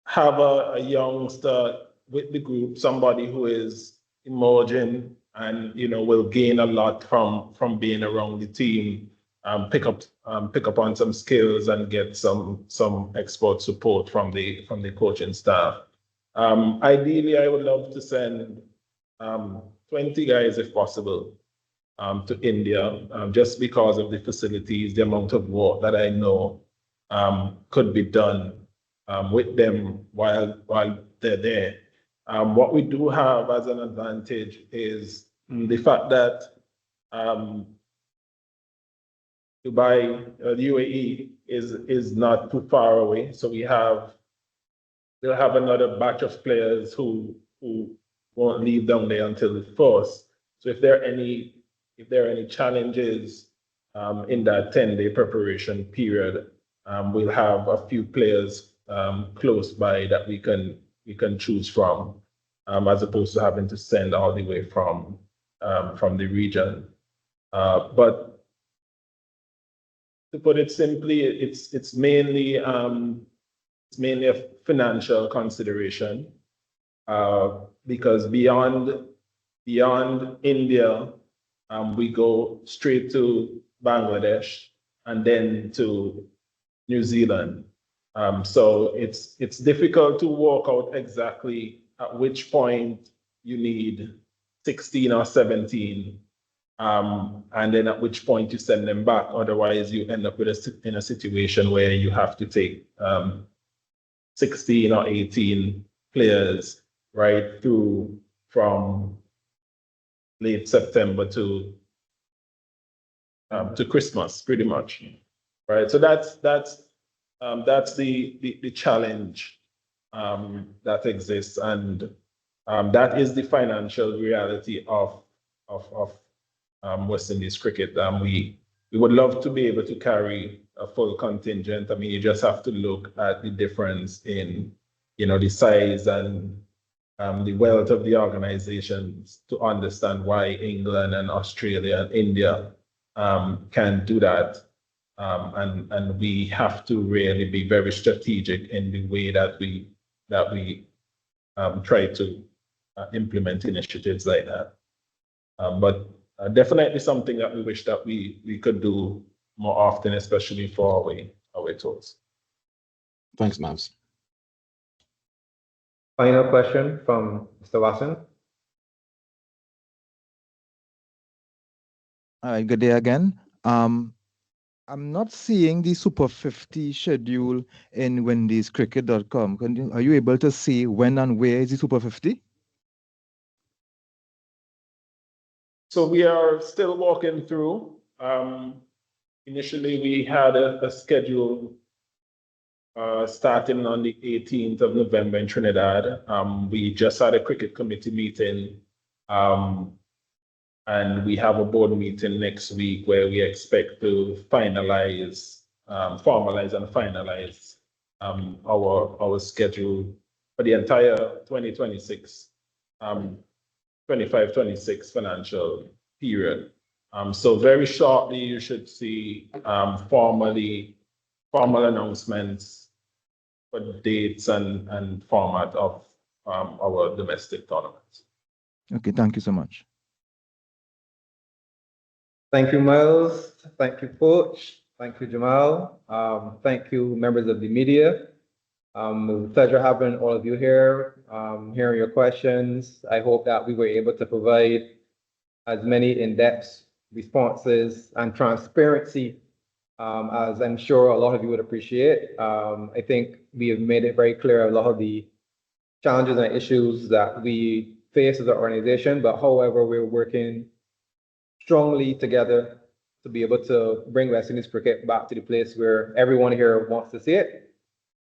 have a youngster with the group, somebody who is emerging and will gain a lot from being around the team, pick up on some skills and get some expert support from the coaching staff. Ideally, I would love to send 20 guys if possible to India, just because of the facilities, the amount of work that I know could be done with them while they're there. What we do have as an advantage is the fact that Dubai, the UAE is not too far away. So we'll have another batch of players who won't leave down there until the first. So if there are any challenges in that 10-day preparation period, we'll have a few players close by that we can choose from, as opposed to having to send all the way from the region. But to put it simply, it's mainly a financial consideration, because beyond India, we go straight to Bangladesh and then to New Zealand. So it's difficult to work out exactly at which point you need 16 or 17, and then at which point you send them back. Otherwise, you end up in a situation where you have to take 16 or 18 players right through from late September to Christmas, pretty much, right? So that's the challenge that exists, and that is the financial reality of West Indies cricket. We would love to be able to carry a full contingent. I mean, you just have to look at the difference in the size and the wealth of the organizations to understand why England and Australia and India can do that. And we have to really be very strategic in the way that we try to implement initiatives like that. But definitely something that we wish that we could do more often, especially for our tours. Thanks, Mavs. Final question from Mr. Watson. All right, good day again. I'm not seeing the Super 50 schedule in wendyscricket.com. Are you able to see when and where is the Super 50? So we are still walking through. Initially, we had a schedule starting on the 18th of November in Trinidad. We just had a cricket committee meeting, and we have a board meeting next week where we expect to formalize and finalize our schedule for the entire 2026. 25-26 financial period. So very shortly, you should see formal announcements for dates and format of our domestic tournaments. Okay, thank you so much. Thank you, Miles. Thank you, Coach. Thank you, Jamal. Thank you, members of the media. It was a pleasure having all of you here, hearing your questions. I hope that we were able to provide as many in-depth responses and transparency as I'm sure a lot of you would appreciate. I think we have made it very clear a lot of the challenges and issues that we face as an organization, but however, we're working strongly together to be able to bring West Indies cricket back to the place where everyone here wants to see it.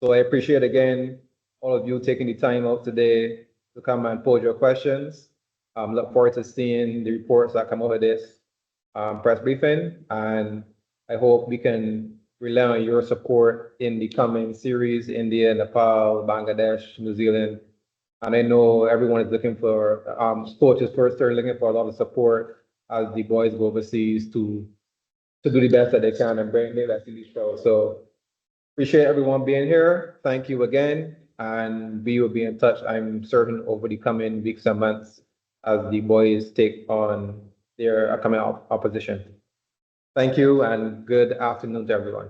So I appreciate again all of you taking the time out today to come and pose your questions. Look forward to seeing the reports that come out of this press briefing, and I hope we can rely on your support in the coming series, India, Nepal, Bangladesh, New Zealand. And I know everyone is looking for, coaches first are looking for a lot of support as the boys go overseas to do the best that they can and bring the best in the show. So appreciate everyone being here. Thank you again. And we will be in touch, I'm certain, over the coming weeks and months as the boys take on their upcoming opposition. Thank you and good afternoon to everyone.